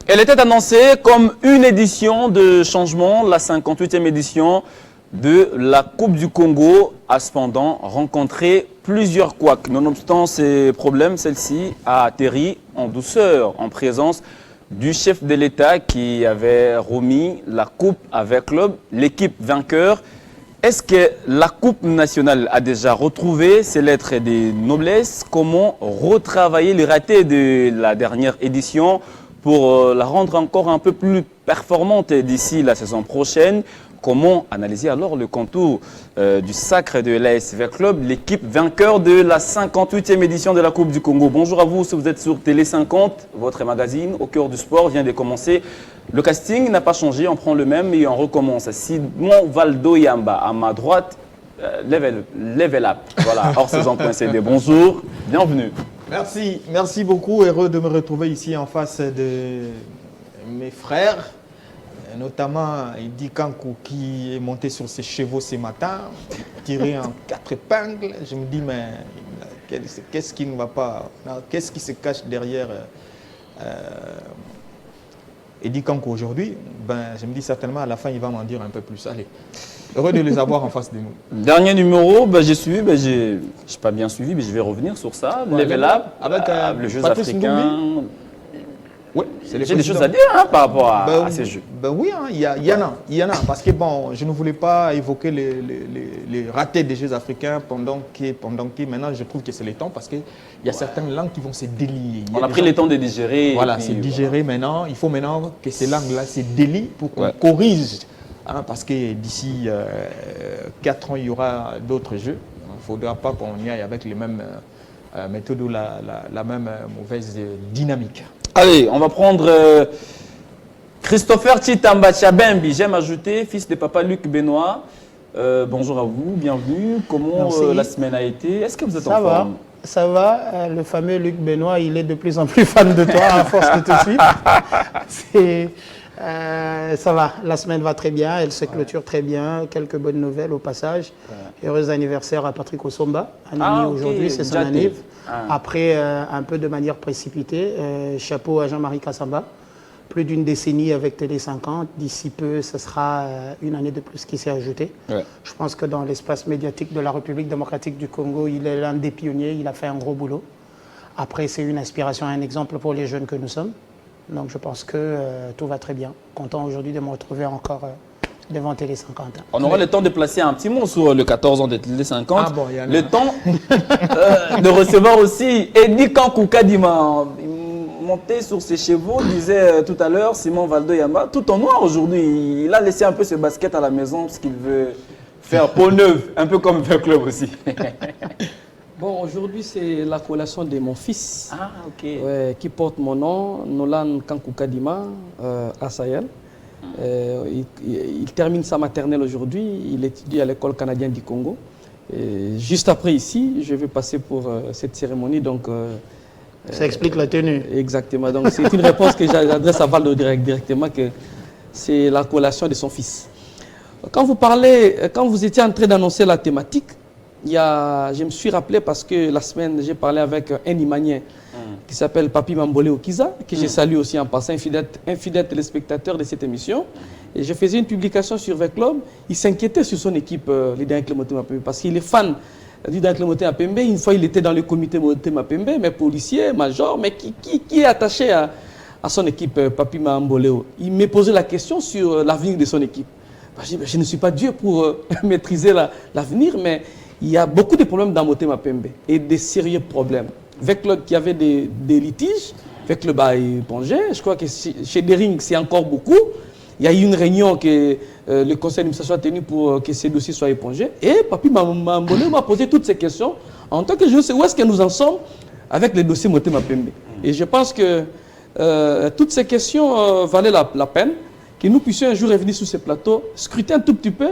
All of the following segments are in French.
Elle était annoncée comme une édition de changement, la 58e édition de la Coupe du Congo a cependant rencontré plusieurs couacs. Nonobstant ces problèmes, celle-ci a atterri en douceur en présence du chef de l'État qui avait remis la coupe avec l'équipe vainqueur. Est-ce que la Coupe nationale a déjà retrouvé ses lettres de noblesse? Comment retravailler les ratés de la dernière édition pour la rendre encore un peu plus performante d'ici la saison prochaine? Comment analyser alors le contour du sacre de l'ASV Club, l'équipe vainqueur de la 58e édition de la Coupe du Congo? Bonjour à vous, si vous êtes sur Télé 50, votre magazine au cœur du sport vient de commencer. Le casting n'a pas changé, on prend le même et on recommence. Simon Valdo Yamba à ma droite, level up. Voilà, hors saison.cd. Bonjour, bienvenue. Merci beaucoup. Heureux de me retrouver ici en face de mes frères, notamment Idi Kankou qui est monté sur ses chevaux ce matin, tiré en 4 épingles. Je me dis, mais qu'est-ce qui ne va pas? Qu'est-ce qui se cache derrière Idi Kankou aujourd'hui? Je me dis certainement à la fin, il va m'en dire un peu plus. Allez, heureux de les avoir en face de nous. Dernier numéro, j'ai suivi, je n'ai pas bien suivi, mais je vais revenir sur ça. Level Up, avec le jeu Patrice africain. Oui, j'ai des choses à dire par rapport à ces jeux. Oui, il y en a. Parce que bon, je ne voulais pas évoquer les ratés des Jeux africains pendant que maintenant je trouve que c'est le temps parce qu'il y a certaines langues qui vont se délier. On a pris le temps de digérer. Voilà, c'est digéré maintenant. Il faut maintenant que ces langues-là se délient pour qu'on corrige. Parce que d'ici 4 ans, il y aura d'autres jeux. Il ne faudra pas qu'on y aille avec les mêmes méthodes ou la même mauvaise dynamique. Allez, on va prendre Christopher Chitamba Chabembi, j'aime ajouter, fils de papa Luc Benoît. Bonjour à vous, bienvenue. Comment la semaine a été? Est-ce que vous êtes en forme? Ça va, le fameux Luc Benoît, il est de plus en plus fan de toi à force de te suivre. Ça va, la semaine va très bien, elle se clôture très bien. Quelques bonnes nouvelles au passage. Heureux anniversaire à Patrick Osomba, un ami aujourd'hui, c'est son anniversaire. Après, un peu de manière précipitée, chapeau à Jean-Marie Kassamba. Plus d'une décennie avec Télé 50. D'ici peu, ce sera une année de plus qui s'est ajoutée. Je pense que dans l'espace médiatique de la République démocratique du Congo, il est l'un des pionniers, il a fait un gros boulot. Après, c'est une inspiration, un exemple pour les jeunes que nous sommes. Donc je pense que tout va très bien. Content aujourd'hui de me retrouver encore devant Télé 50. On aura le temps de placer un petit mot sur le 14 ans de Télé 50. Le temps de recevoir aussi Edi Kankou Kadima. Monté sur ses chevaux, disait tout à l'heure Simon Valdo Yamba, tout en noir aujourd'hui. Il a laissé un peu ce basket à la maison parce qu'il veut faire peau neuve, un peu comme le club aussi. Bon, aujourd'hui, c'est la collation de mon fils qui porte mon nom, Nolan Kankou Kadima, à Sahel. Il termine sa maternelle aujourd'hui, il étudie à l'école canadienne du Congo. Et juste après ici, je vais passer pour cette cérémonie. Donc, ça explique la tenue. Exactement. Donc, c'est une réponse que j'adresse à Valdo directement, que c'est la collation de son fils. Quand vous étiez en train d'annoncer la thématique, je me suis rappelé parce que la semaine, j'ai parlé avec un Imanien qui s'appelle Papi Mambole Okiza, que je salue aussi en passant, un fidèle téléspectateur de cette émission. Et je faisais une publication sur Veclub. Il s'inquiétait sur son équipe, Lidan Clémenté Mapembe, parce qu'il est fan Lidan Clémenté Mapembe. Une fois, il était dans le comité Clémenté Mapembe, mais policier, major, mais qui est attaché à son équipe, Papi Mambole. Il me posait la question sur l'avenir de son équipe. Je ne suis pas Dieu pour maîtriser l'avenir, mais il y a beaucoup de problèmes dans Motema Mapembe et des sérieux problèmes. Veclub qui avait des litiges, Veclub a épongé. Je crois que chez Dering, c'est encore beaucoup. Il y a eu une réunion que le conseil d'administration a tenue pour que ces dossiers soient épongés. Et Papi Mambole m'a posé toutes ces questions. En tant que je sais où est-ce que nous en sommes avec les dossiers Motema Mapembe. Et je pense que toutes ces questions valaient la peine, que nous puissions un jour revenir sur ce plateau, scruter un tout petit peu,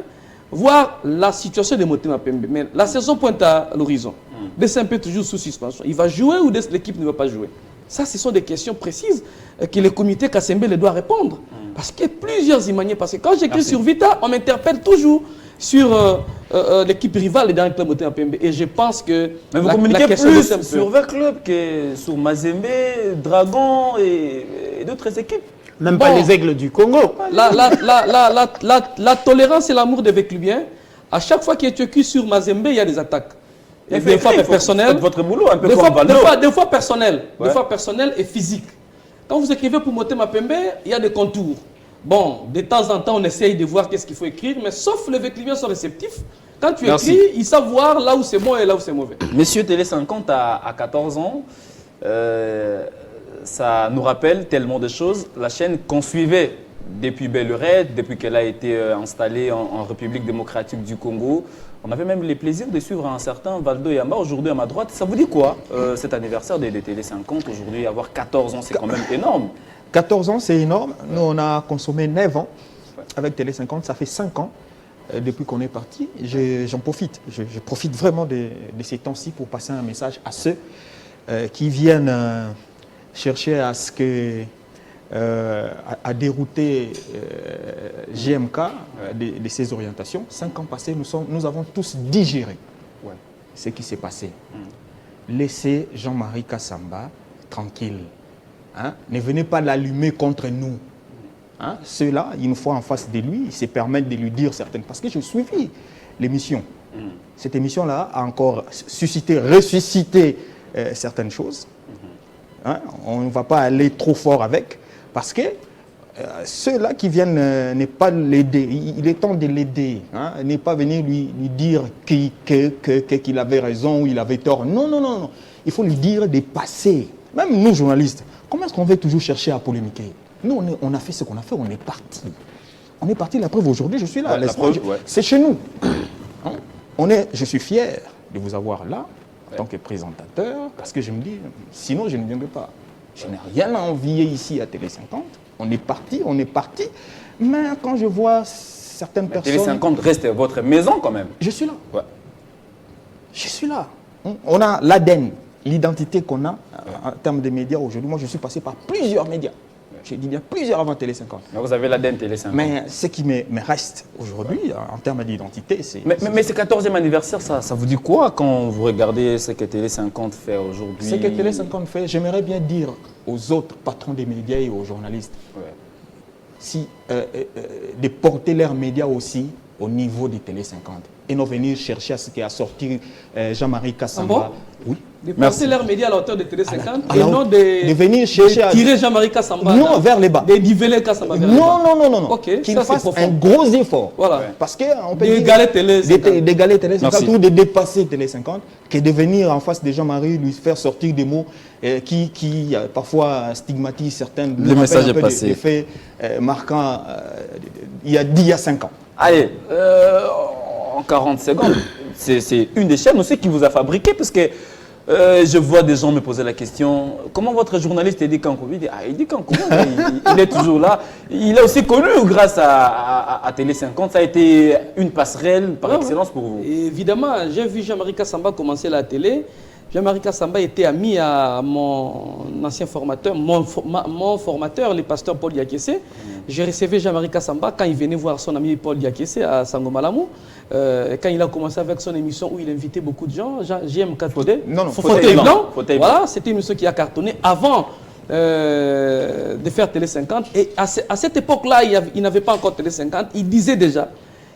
voir la situation de Motema Mapembe. Mais la saison pointe à l'horizon. Dès un peu toujours sous suspension. Il va jouer ou l'équipe ne va pas jouer? Ça, ce sont des questions précises que le comité Kassembe doit répondre. Parce qu'il y a plusieurs Imaniens. Parce que quand j'écris sur Vita, on m'interpelle toujours sur l'équipe rivale dans le club Motema Mapembe. Et je pense que... Mais vous communiquez plus sur Veclub que sur Mazembe, Dragon et d'autres équipes. Même pas les aigles du Congo. La tolérance et l'amour des Véclubiens, à chaque fois qu'il est cuit sur Mazembe, il y a des attaques. Et des fois personnelles. Votre boulot un peu Des comme fois personnelles. Ouais. Des fois personnelles et physiques. Quand vous écrivez pour Motema Pembe, il y a des contours. Bon, de temps en temps, on essaye de voir qu'est-ce qu'il faut écrire, mais sauf les Véclubiens sont réceptifs. Quand tu écris, ils savent voir là où c'est bon et là où c'est mauvais. Monsieur Télé 50 à 14 ans, ça nous rappelle tellement de choses. La chaîne qu'on suivait depuis Bellurette, depuis qu'elle a été installée en République démocratique du Congo. On avait même le plaisir de suivre un certain Valdo Yamba aujourd'hui à ma droite. Ça vous dit quoi cet anniversaire des Télé 50 aujourd'hui, avoir 14 ans, c'est quand même énorme. 14 ans, c'est énorme. Nous, on a consommé 9 ans avec Télé 50. Ça fait 5 ans depuis qu'on est parti. J'en profite. Je profite vraiment de ces temps-ci pour passer un message à ceux qui viennent chercher à ce que à dérouter GMK de ses orientations. 5 ans passés, nous avons tous digéré ce qui s'est passé. Laissez Jean-Marie Kassamba tranquille. Hein? Ne venez pas l'allumer contre nous. Hein? Ceux-là, une fois en face de lui, ils se permettent de lui dire certaines... Parce que j'ai suivi l'émission. Cette émission-là a encore suscité, ressuscité certaines choses. Hein? On ne va pas aller trop fort avec. Parce que ceux-là qui viennent n'est pas l'aider. Il est temps de l'aider. Hein? N'est pas venir lui dire qu'il avait raison ou il avait tort. Non, non, non, non. Il faut lui dire de passer. Même nous, journalistes, comment est-ce qu'on va toujours chercher à polémiquer? Nous, on a fait ce qu'on a fait, on est parti. On est parti, la preuve, aujourd'hui, je suis là. C'est chez nous. Hein? Je suis fier de vous avoir là, en tant que présentateur, parce que je me dis, sinon, je ne viendrai pas. Je n'ai rien à envier ici à Télé 50. On est parti. Mais quand je vois certaines personnes... Télé 50 reste votre maison quand même. Je suis là. Ouais. Je suis là. On a l'ADN, l'identité qu'on a en termes de médias aujourd'hui. Moi, je suis passé par plusieurs médias. J'ai dit bien plusieurs avant Télé 50. Mais vous avez l'ADN Télé 50. Mais ce qui me reste aujourd'hui, en termes d'identité, c'est... Mais ce 14e anniversaire, ça vous dit quoi quand vous regardez ce que Télé 50 fait aujourd'hui? Ce que Télé 50 fait, j'aimerais bien dire aux autres patrons des médias et aux journalistes, de porter leurs médias aussi au niveau des Télé 50. Et non venir chercher à ce qui a sorti Jean-Marie Kassamba. Oui. De passer leurs médias à la hauteur de Télé 50 et non de venir chercher à tirer Jean-Marie Kassamba. Non, vers les bas. De niveler Kassamba vers les bas. Non. Okay, qu'il fasse un gros effort. Voilà. Parce qu'on peut d'égaler Télé 50. D'égaler Télé 50 ou de dépasser Télé 50, que de venir en face de Jean-Marie lui faire sortir des mots qui parfois stigmatisent certains. Le message est passé. Des faits marquants il y a 5 ans. Allez, en 40 secondes, c'est une des chaînes aussi qui vous a fabriqué, parce que je vois des gens me poser la question, comment votre journaliste Eddy Kankou? Il dit, Eddy Kankou, il est toujours là. Il est aussi connu grâce à Télé 50. Ça a été une passerelle par excellence pour vous. Évidemment, j'ai vu Jean-Marie Kassamba commencer la télé. Jean-Marie Kassamba était ami à mon ancien formateur, mon formateur, le pasteur Paul Diakessé. J'ai recevé Jean-Marie Kassamba quand il venait voir son ami Paul Diakessé à Sangomalamu. Quand il a commencé avec son émission où il invitait beaucoup de gens, JM4 Fauteuil Blanc. Voilà, c'était une émission qui a cartonné avant de faire Télé 50. Et à cette époque-là, il n'avait pas encore Télé 50. Il disait déjà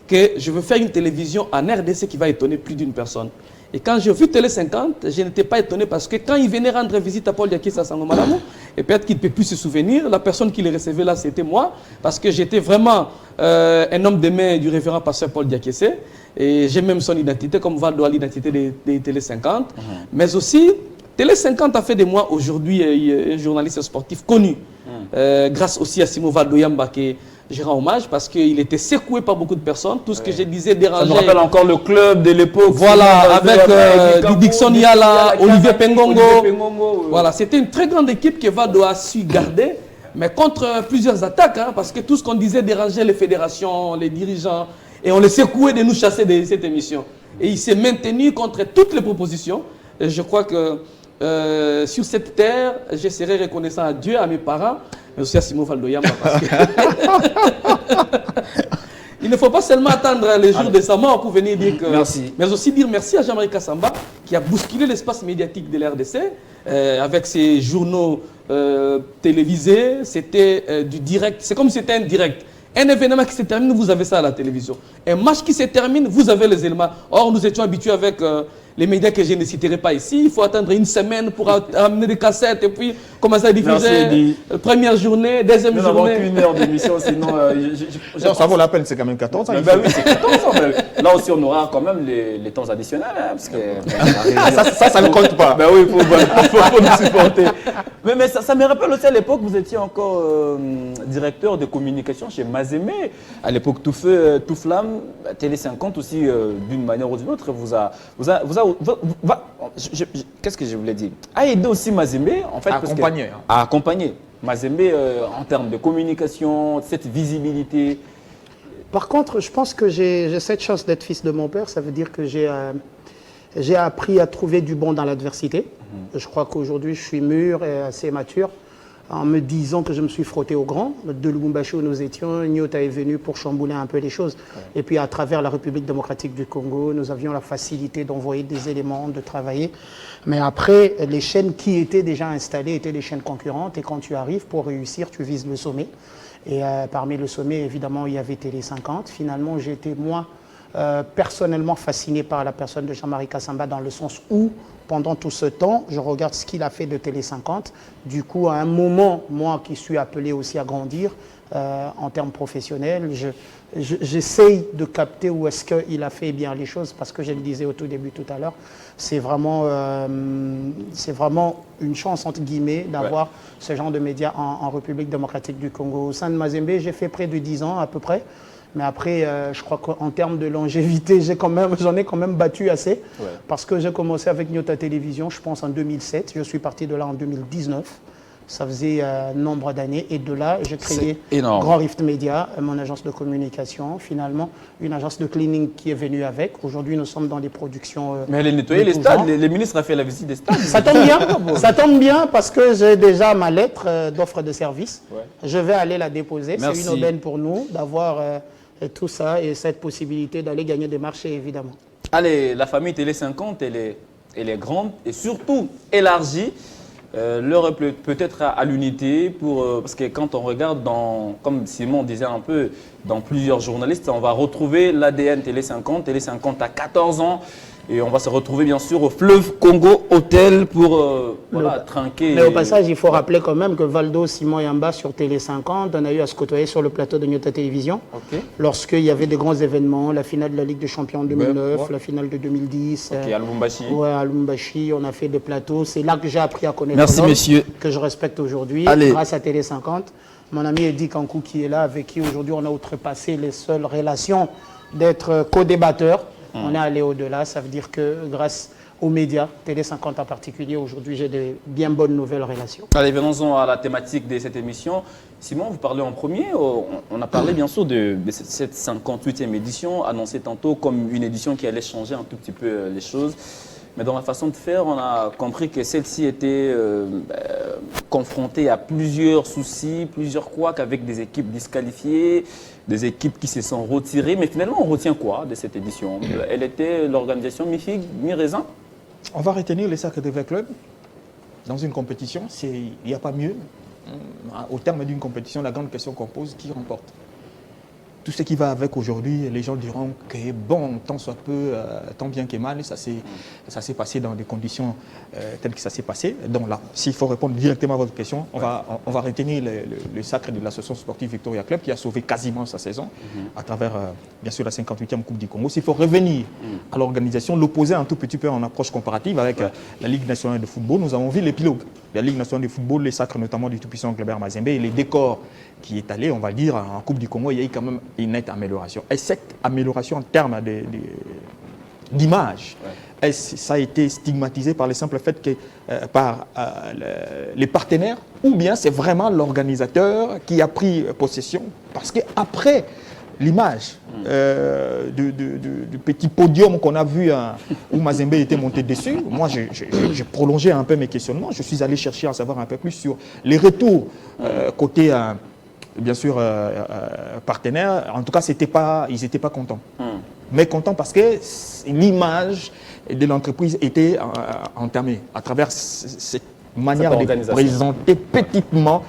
que je veux faire une télévision en RDC qui va étonner plus d'une personne. Et quand j'ai vu Télé 50, je n'étais pas étonné parce que quand il venait rendre visite à Paul Diakessé à Sangomalamu, et peut-être qu'il ne peut plus se souvenir, la personne qui le recevait là, c'était moi, parce que j'étais vraiment un homme de main du révérend pasteur Paul Diakessé. Et j'ai même son identité, comme Valdo a l'identité de Télé 50. Mais aussi, Télé 50 a fait de moi aujourd'hui un journaliste sportif connu, grâce aussi à Simo Valdo Yamba, qui je rends hommage parce qu'il était secoué par beaucoup de personnes. Tout ce que je disais dérangeait. Ça me rappelle encore le club de l'époque. Voilà, avec Dixon Yala, Olivier Pengongo. Voilà, c'était une très grande équipe que Valdo a su garder, mais contre plusieurs attaques, hein, parce que tout ce qu'on disait dérangeait les fédérations, les dirigeants, et on les secouait de nous chasser de cette émission. Et il s'est maintenu contre toutes les propositions. Et je crois que sur cette terre, je serai reconnaissant à Dieu, à mes parents, mais aussi à Simo Valdo Yamba. Parce que Il ne faut pas seulement attendre les jours de sa mort pour venir dire que... Merci. Mais aussi dire merci à Jean-Marie Kassamba qui a bousculé l'espace médiatique de l'RDC avec ses journaux télévisés. C'était du direct. C'est comme si c'était un direct. Un événement qui se termine, vous avez ça à la télévision. Un match qui se termine, vous avez les éléments. Or, nous étions habitués avec les médias que je ne citerai pas ici. Il faut attendre une semaine pour amener des cassettes et puis commencer à diffuser. Première journée, deuxième journée. Nous n'avons qu'une heure d'émission, sinon... ça vaut la peine, c'est quand même 14 ans. Ben oui, c'est 14 ans. Mais là aussi, on aura quand même les temps additionnels. Hein, parce que, ça ne compte pas. Ben oui, il faut nous supporter. Mais ça me rappelle aussi à l'époque, vous étiez encore directeur de communication chez Mazembe. À l'époque, Tout Feu, Tout Flamme, Télé 50 aussi, d'une manière ou d'une autre, qu'est-ce que je voulais dire? A aidé aussi Mazembe, en fait. Accompagner. À accompagner. Mazembe en termes de communication, cette visibilité. Par contre, je pense que j'ai cette chance d'être fils de mon père. Ça veut dire que j'ai appris à trouver du bon dans l'adversité. Je crois qu'aujourd'hui, je suis mûr et assez mature en me disant que je me suis frotté au grand. De Lubumbashi où nous étions, Nyota est venu pour chambouler un peu les choses. Ouais. Et puis à travers la République démocratique du Congo, nous avions la facilité d'envoyer des éléments, de travailler. Mais après, les chaînes qui étaient déjà installées étaient des chaînes concurrentes. Et quand tu arrives, pour réussir, tu vises le sommet. Et parmi le sommet, évidemment, il y avait Télé 50. Finalement, j'ai été, moi, personnellement fasciné par la personne de Jean-Marie Kassamba dans le sens où, pendant tout ce temps, je regarde ce qu'il a fait de Télé 50. Du coup, à un moment, moi qui suis appelé aussi à grandir en termes professionnels, j'essaye de capter où est-ce qu'il a fait bien les choses parce que je le disais au tout début tout à l'heure, c'est vraiment une chance, entre guillemets, d'avoir ce genre de médias en République démocratique du Congo. Au sein de Mazembe, j'ai fait près de 10 ans à peu près. Mais après, je crois qu'en termes de longévité, j'en ai quand même battu assez. Ouais. Parce que j'ai commencé avec Nyota Télévision, je pense en 2007. Je suis parti de là en 2019. Ça faisait nombre d'années. Et de là, j'ai créé Grand Rift Media, mon agence de communication. Finalement, une agence de cleaning qui est venue avec. Aujourd'hui, nous sommes dans des productions... Mais elle a nettoyé les stades. Les ministres ont fait la visite des stades. Ça tombe bien. Ça tombe bien parce que j'ai déjà ma lettre d'offre de service. Ouais. Je vais aller la déposer. C'est une aubaine pour nous d'avoir... et tout ça, et cette possibilité d'aller gagner des marchés, évidemment. Allez, la famille Télé 50, elle est grande et surtout élargie. L'heure peut-être à l'unité, parce que quand on regarde, comme Simon disait un peu, dans plusieurs journalistes, on va retrouver l'ADN Télé 50. Télé 50 a 14 ans. Et on va se retrouver bien sûr au Fleuve Congo Hôtel pour trinquer. Mais au passage, il faut rappeler quand même que Valdo, Simon Yamba sur Télé 50, on a eu à se côtoyer sur le plateau de Nyota Télévision. Okay. Lorsqu'il y avait des grands événements, la finale de la Ligue des Champions en 2009, la finale de 2010. Ok, à Lubumbashi. Ouais, à Lubumbashi, on a fait des plateaux. C'est là que j'ai appris à connaître Merci, messieurs. Que je respecte aujourd'hui, grâce à Télé 50. Mon ami Eddy Kankou qui est là, avec qui aujourd'hui on a outrepassé les seules relations d'être co-débatteur. On est allé au-delà, ça veut dire que grâce aux médias, Télé 50 en particulier, aujourd'hui j'ai de bien bonnes nouvelles relations. Allez, venons-en à la thématique de cette émission. Simon, vous parlez en premier. On a parlé bien sûr de cette 58e édition, annoncée tantôt comme une édition qui allait changer un tout petit peu les choses. Mais dans la façon de faire, on a compris que celle-ci était confrontée à plusieurs soucis, plusieurs couacs avec des équipes disqualifiées, des équipes qui se sont retirées. Mais finalement, on retient quoi de cette édition? Elle était l'organisation mi-figue, mi-raisin? On va retenir les Sacres de Club dans une compétition. Il n'y a pas mieux. Au terme d'une compétition, la grande question qu'on pose, qui remporte? Tout ce qui va avec aujourd'hui, les gens diront que bon, tant soit peu, tant bien que mal, ça s'est passé dans des conditions telles que ça s'est passé. Donc là, s'il faut répondre directement à votre question, on va retenir le sacre de l'association sportive Victoria Club qui a sauvé quasiment sa saison à travers, bien sûr, la 58e Coupe du Congo. S'il faut revenir à l'organisation, l'opposer un tout petit peu en approche comparative avec la Ligue nationale de football, nous avons vu l'épilogue. La Ligue nationale de football, les sacres notamment du tout-puissant Glebert Mazembe et les décors qui est allé, on va dire, en Coupe du Congo, il y a eu quand même une nette amélioration. Et cette amélioration en termes d'image, ça a été stigmatisé par le simple fait que par les partenaires, ou bien c'est vraiment l'organisateur qui a pris possession, parce qu'après l'image du petit podium qu'on a vu où Mazembe était monté dessus, moi j'ai prolongé un peu mes questionnements, je suis allé chercher à savoir un peu plus sur les retours côté bien sûr, partenaires. En tout cas, ils n'étaient pas contents. Mais contents parce que l'image de l'entreprise était entamée à travers cette manière de présenter petitement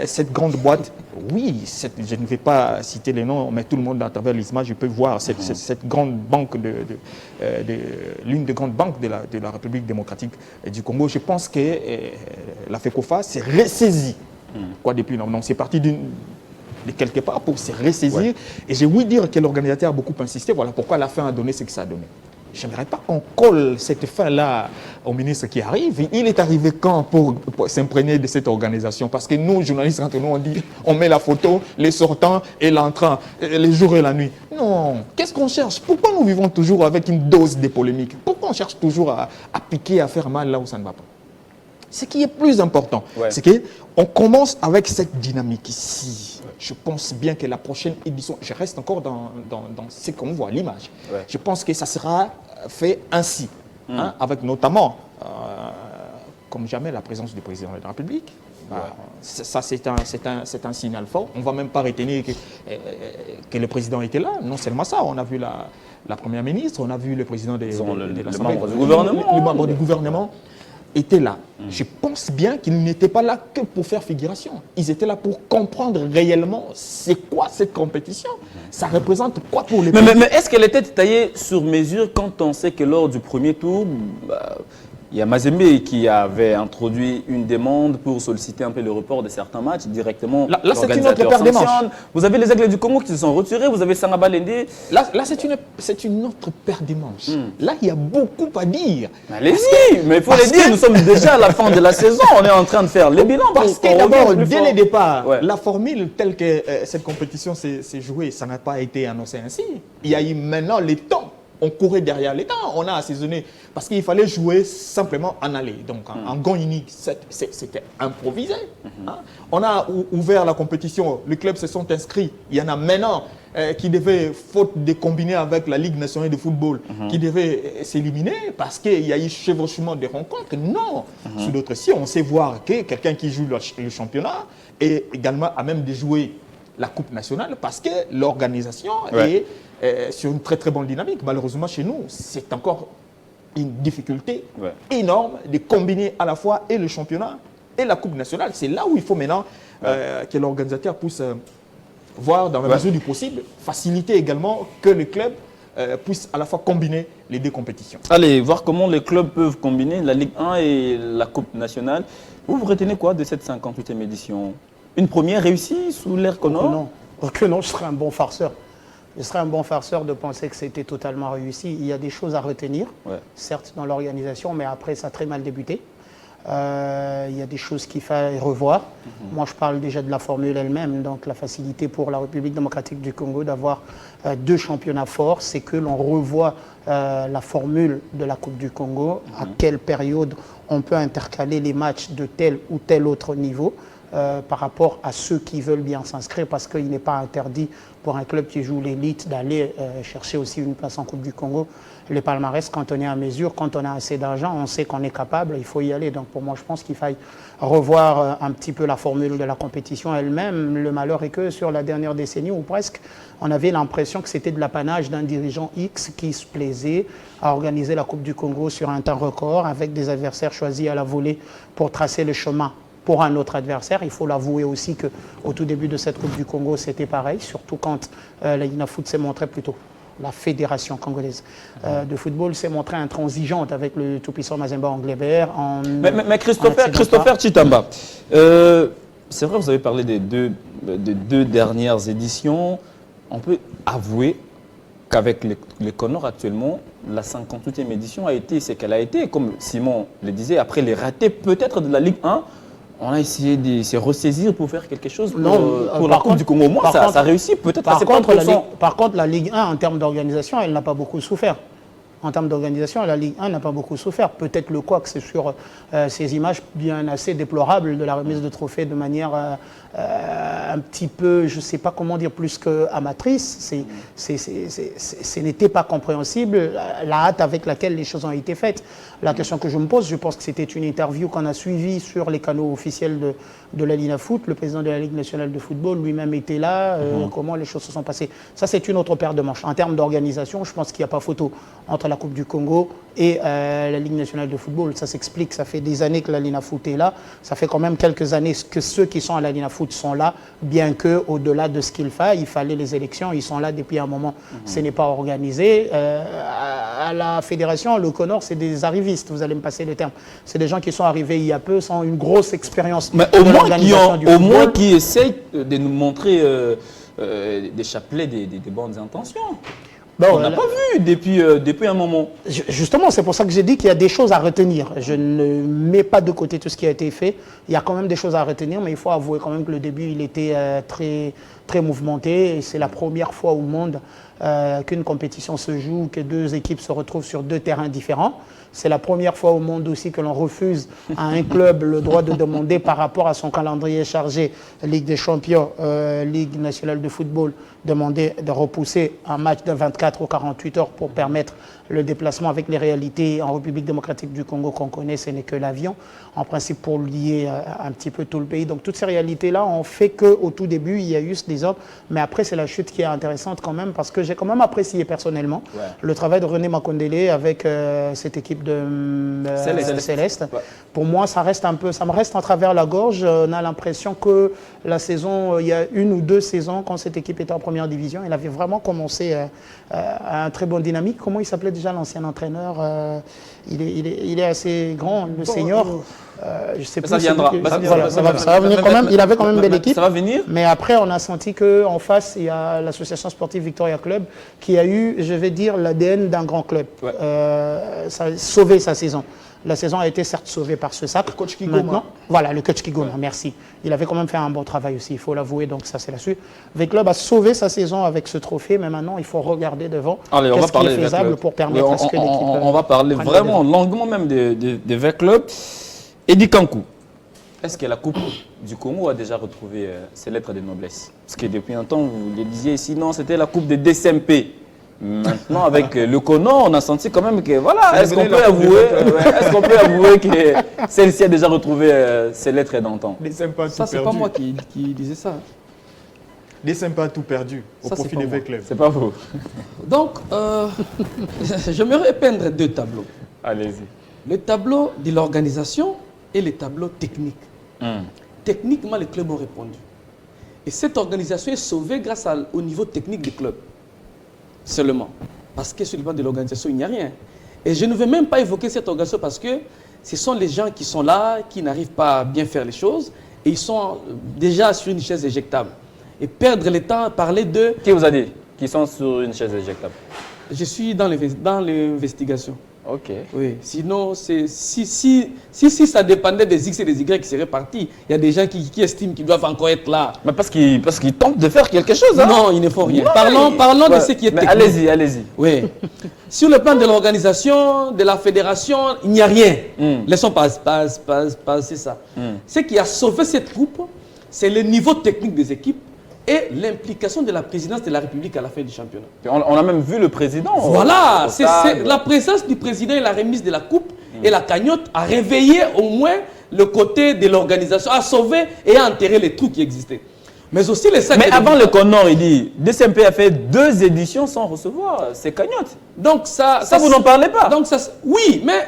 cette grande boîte. Oui, je ne vais pas citer les noms, mais tout le monde à travers l'image, je peux voir cette grande banque, l'une des grandes banques de la République démocratique du Congo. Je pense que la FECOFA s'est ressaisie depuis longtemps. Donc c'est parti de quelque part pour se ressaisir. Ouais. Et j'ai ouï dire que l'organisateur a beaucoup insisté. Voilà pourquoi la fin a donné ce que ça a donné. Je n'aimerais pas qu'on colle cette fin-là au ministre qui arrive. Il est arrivé quand pour s'imprégner de cette organisation? Parce que nous, journalistes, entre nous, on dit, on met la photo, les sortants et l'entrant, les jours et la nuit. Non. Qu'est-ce qu'on cherche? Pourquoi nous vivons toujours avec une dose de polémique? Pourquoi on cherche toujours à piquer, à faire mal là où ça ne va pas? Ce qui est plus important, c'est qu'on commence avec cette dynamique ici. Je pense bien que la prochaine édition, je reste encore dans ce qu'on voit, l'image. Je pense que ça sera fait ainsi, avec notamment, comme jamais, la présence du président de la République. Ça, c'est un signal fort. On ne va même pas retenir que le président était là. Non seulement ça, on a vu la première ministre, on a vu le président de l'Assemblée, le membre du gouvernement étaient là. Je pense bien qu'ils n'étaient pas là que pour faire figuration. Ils étaient là pour comprendre réellement c'est quoi cette compétition. Ça représente quoi pour les pays. Mais est-ce qu'elle était taillée sur mesure quand on sait que lors du premier tour, il y a Mazembe qui avait introduit une demande pour solliciter un peu le report de certains matchs directement. Là c'est une autre paire de manches. Vous avez les Aigles du Congo qui se sont retirés, vous avez Sangaba Lende. Là c'est une autre paire de manches. Là, il y a beaucoup à dire. Allez-y, mais il faut les dire, nous sommes déjà à la fin de la saison, on est en train de faire les bilans. Parce que d'abord, dès le départ, la formule telle que cette compétition s'est jouée, ça n'a pas été annoncé ainsi. Il y a eu maintenant les temps. On courait derrière les temps, on a assaisonné parce qu'il fallait jouer simplement en aller. Donc en gant unique, c'était improvisé. On a ouvert la compétition, les clubs se sont inscrits. Il y en a maintenant qui devaient, faute de combiner avec la Ligue nationale de football, qui devaient s'éliminer parce qu'il y a eu chevauchement des rencontres. Non, sur d'autres si on sait voir que quelqu'un qui joue le championnat est également à même de jouer la Coupe nationale parce que l'organisation est sur une très très bonne dynamique. Malheureusement chez nous, c'est encore une difficulté énorme de combiner à la fois et le championnat et la Coupe nationale. C'est là où il faut maintenant que l'organisateur puisse voir dans la mesure du possible, faciliter également que les clubs puissent à la fois combiner les deux compétitions. Allez, voir comment les clubs peuvent combiner la Ligue 1 et la Coupe nationale. Vous retenez quoi de cette 58e édition? Une première réussie sous l'ère Connor? Que non, je serais un bon farceur. Je serais un bon farceur de penser que c'était totalement réussi. Il y a des choses à retenir, certes dans l'organisation, mais après ça a très mal débuté. Il y a des choses qu'il faut revoir. Moi, je parle déjà de la formule elle-même, donc la facilité pour la République démocratique du Congo d'avoir deux championnats forts, c'est que l'on revoit la formule de la Coupe du Congo, à quelle période on peut intercaler les matchs de tel ou tel autre niveau. Par rapport à ceux qui veulent bien s'inscrire, parce qu'il n'est pas interdit pour un club qui joue l'élite d'aller chercher aussi une place en Coupe du Congo. Les palmarès, quand on est à mesure, quand on a assez d'argent, on sait qu'on est capable, il faut y aller. Donc pour moi, je pense qu'il faille revoir un petit peu la formule de la compétition elle-même. Le malheur est que sur la dernière décennie, ou presque, on avait l'impression que c'était de l'apanage d'un dirigeant X qui se plaisait à organiser la Coupe du Congo sur un temps record, avec des adversaires choisis à la volée pour tracer le chemin pour un autre adversaire. Il faut l'avouer aussi qu'au tout début de cette Coupe du Congo, c'était pareil, surtout quand la INAFoot s'est montrée plutôt, la Fédération congolaise de football s'est montrée intransigeante avec le tout-puissant Mazembe Anglebert. Mais Christopher Tshitamba, c'est vrai, vous avez parlé des deux dernières éditions. On peut avouer qu'avec les Connors actuellement, la 58e édition a été ce qu'elle a été. Comme Simon le disait, après les ratés peut-être de la Ligue 1, on a essayé de se ressaisir pour faire quelque chose pour la Coupe du Congo. Au moins, ça réussit peut-être à 70%. Par contre, la Ligue 1, en termes d'organisation, elle n'a pas beaucoup souffert. En termes d'organisation, la Ligue 1 n'a pas beaucoup souffert. Peut-être le couac, c'est sur ces images bien assez déplorables de la remise de trophées de manière un petit peu, je ne sais pas comment dire, plus qu'amatrice. Ce n'était pas compréhensible, la hâte avec laquelle les choses ont été faites. La question que je me pose, je pense que c'était une interview qu'on a suivie sur les canaux officiels de la Lina Foot. Le président de la Ligue nationale de football lui-même était là. Comment les choses se sont passées. Ça, c'est une autre paire de manches. En termes d'organisation, je pense qu'il n'y a pas photo entre la Coupe du Congo et la Ligue nationale de football. Ça s'explique. Ça fait des années que la Lina Foot est là. Ça fait quand même quelques années que ceux qui sont à la Lina Foot sont là, bien qu'au-delà de ce qu'il fallait les élections. Ils sont là depuis un moment. Ce n'est pas organisé. À la fédération, le Connor, c'est des arrivistes. Vous allez me passer le terme. C'est des gens qui sont arrivés il y a peu, sans une grosse expérience. Mais au moins qui essayent de nous montrer des chapelets, des bonnes intentions. Bon, on n'a pas vu depuis un moment. Justement, c'est pour ça que j'ai dit qu'il y a des choses à retenir. Je ne mets pas de côté tout ce qui a été fait. Il y a quand même des choses à retenir, mais il faut avouer quand même que le début, il était très, très mouvementé. Et c'est la première fois au monde qu'une compétition se joue, que deux équipes se retrouvent sur deux terrains différents. C'est la première fois au monde aussi que l'on refuse à un club le droit de demander par rapport à son calendrier chargé, Ligue des Champions, Ligue nationale de football, demander de repousser un match de 24 ou 48 heures pour permettre le déplacement avec les réalités en République démocratique du Congo qu'on connaît, ce n'est que l'avion. En principe, pour lier un petit peu tout le pays. Donc toutes ces réalités-là ont fait qu'au tout début, il y a eu ce désordre. Mais après, c'est la chute qui est intéressante quand même, parce que j'ai quand même apprécié personnellement le travail de René Makondele avec cette équipe de Céleste. Ouais. Pour moi, ça me reste en travers la gorge. On a l'impression que la saison, il y a une ou deux saisons, quand cette équipe était en première division, elle avait vraiment commencé à un très bon dynamique. Comment il s'appelait déjà l'ancien entraîneur? Il est assez grand, le senior. Je sais plus. Ça viendra. Ça va venir quand même. Il avait quand même une belle équipe. Ça va venir. Mais après, on a senti qu'en face, il y a l'association sportive Victoria Club qui a eu, je vais dire, l'ADN d'un grand club. Ouais. Ça a sauvé sa saison. La saison a été certes sauvée par ce sac. Le coach Kigoma. Voilà, le coach Kigoma, merci. Il avait quand même fait un bon travail aussi, il faut l'avouer, donc ça c'est la suite. V-Club a sauvé sa saison avec ce trophée, mais maintenant il faut regarder devant. Allez, on va parler est faisable pour permettre à ce que l'équipe... On va parler vraiment longuement même de V-Club. Eddie Kankou, est-ce que la Coupe du Congo a déjà retrouvé ses lettres de noblesse? Parce que depuis un temps, vous le disiez, sinon c'était la Coupe de DCMP. Maintenant, avec le Connor, on a senti quand même que, voilà, est-ce qu'on peut avouer que celle-ci a déjà retrouvé ses lettres d'antan? Ça, c'est pas moi qui disais ça. Des sympas tout perdu au profit des V-Club. C'est pas vous. Donc, j'aimerais peindre deux tableaux. Allez-y. Le tableau de l'organisation et le tableau technique. Techniquement, les clubs ont répondu. Et cette organisation est sauvée grâce au niveau technique des clubs. Seulement. Parce que sur le plan de l'organisation, il n'y a rien. Et je ne vais même pas évoquer cette organisation parce que ce sont les gens qui sont là, qui n'arrivent pas à bien faire les choses, et ils sont déjà sur une chaise éjectable. Et perdre le temps à parler de... Qui vous a dit qu'ils sont sur une chaise éjectable? Je suis dans l'investigation. Ok. Oui, sinon, si ça dépendait des X et des Y qui seraient partis, il y a des gens qui estiment qu'ils doivent encore être là. Mais parce qu'ils tentent de faire quelque chose. Hein? Non, il ne faut rien. Parlons de ce qui est technique. Allez-y. Oui. Sur le plan de l'organisation, de la fédération, il n'y a rien. Laissons passer ça. Ce qui a sauvé cette coupe, c'est le niveau technique des équipes et l'implication de la présidence de la République à la fin du championnat. On a même vu le président. Voilà, c'est la présence du président et la remise de la coupe et la cagnotte a réveillé au moins le côté de l'organisation, a sauvé et a enterré les trous qui existaient. Mais aussi les sacs. Mais avant le Connor, il dit, DCMP a fait 2 éditions sans recevoir ses cagnottes. Donc ça vous n'en parlez pas. Donc ça, oui, mais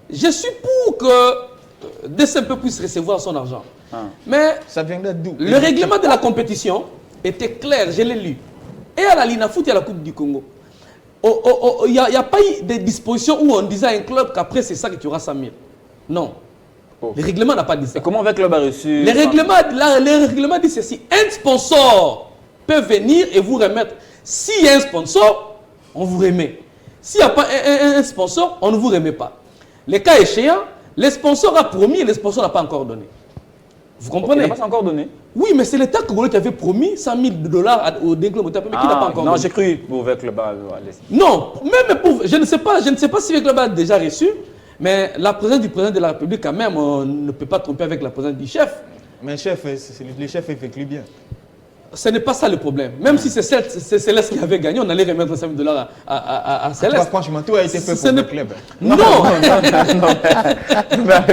je suis pour que DCMP puisse recevoir son argent. Mais ça vient d'où? Le règlement de la compétition était clair, je l'ai lu. Et à la Lina Foot et à la Coupe du Congo. Il n'y a pas eu de dispositions où on disait à un club qu'après c'est ça que tu auras 100 000. Non. Le règlement n'a pas dit ça. Et comment V-Club a reçu? Le règlement dit ceci. Un sponsor peut venir et vous remettre. S'il y a un sponsor, on vous remet. S'il n'y a pas un sponsor, on ne vous remet pas. Les cas échéants, le sponsor a promis et le sponsor n'a pas encore donné. Vous comprenez? Il n'a pas encore donné. Oui, mais c'est l'État congolais qui avait promis 100 000 $ au club Motema, mais qui n'a pas encore non, donné. j'ai cru pour avec le bas. Non, même pour, je ne sais pas si le club a déjà reçu, mais la présence du président de la République, quand même, on ne peut pas tromper avec la présence du chef. Mais chef, les chefs effectuent bien. Ce n'est pas ça le problème. Même si c'est Céleste qui avait gagné, on allait remettre 5 000 $ à Céleste. Franchement, tout a été fait Ce pour n'est- le club. Non,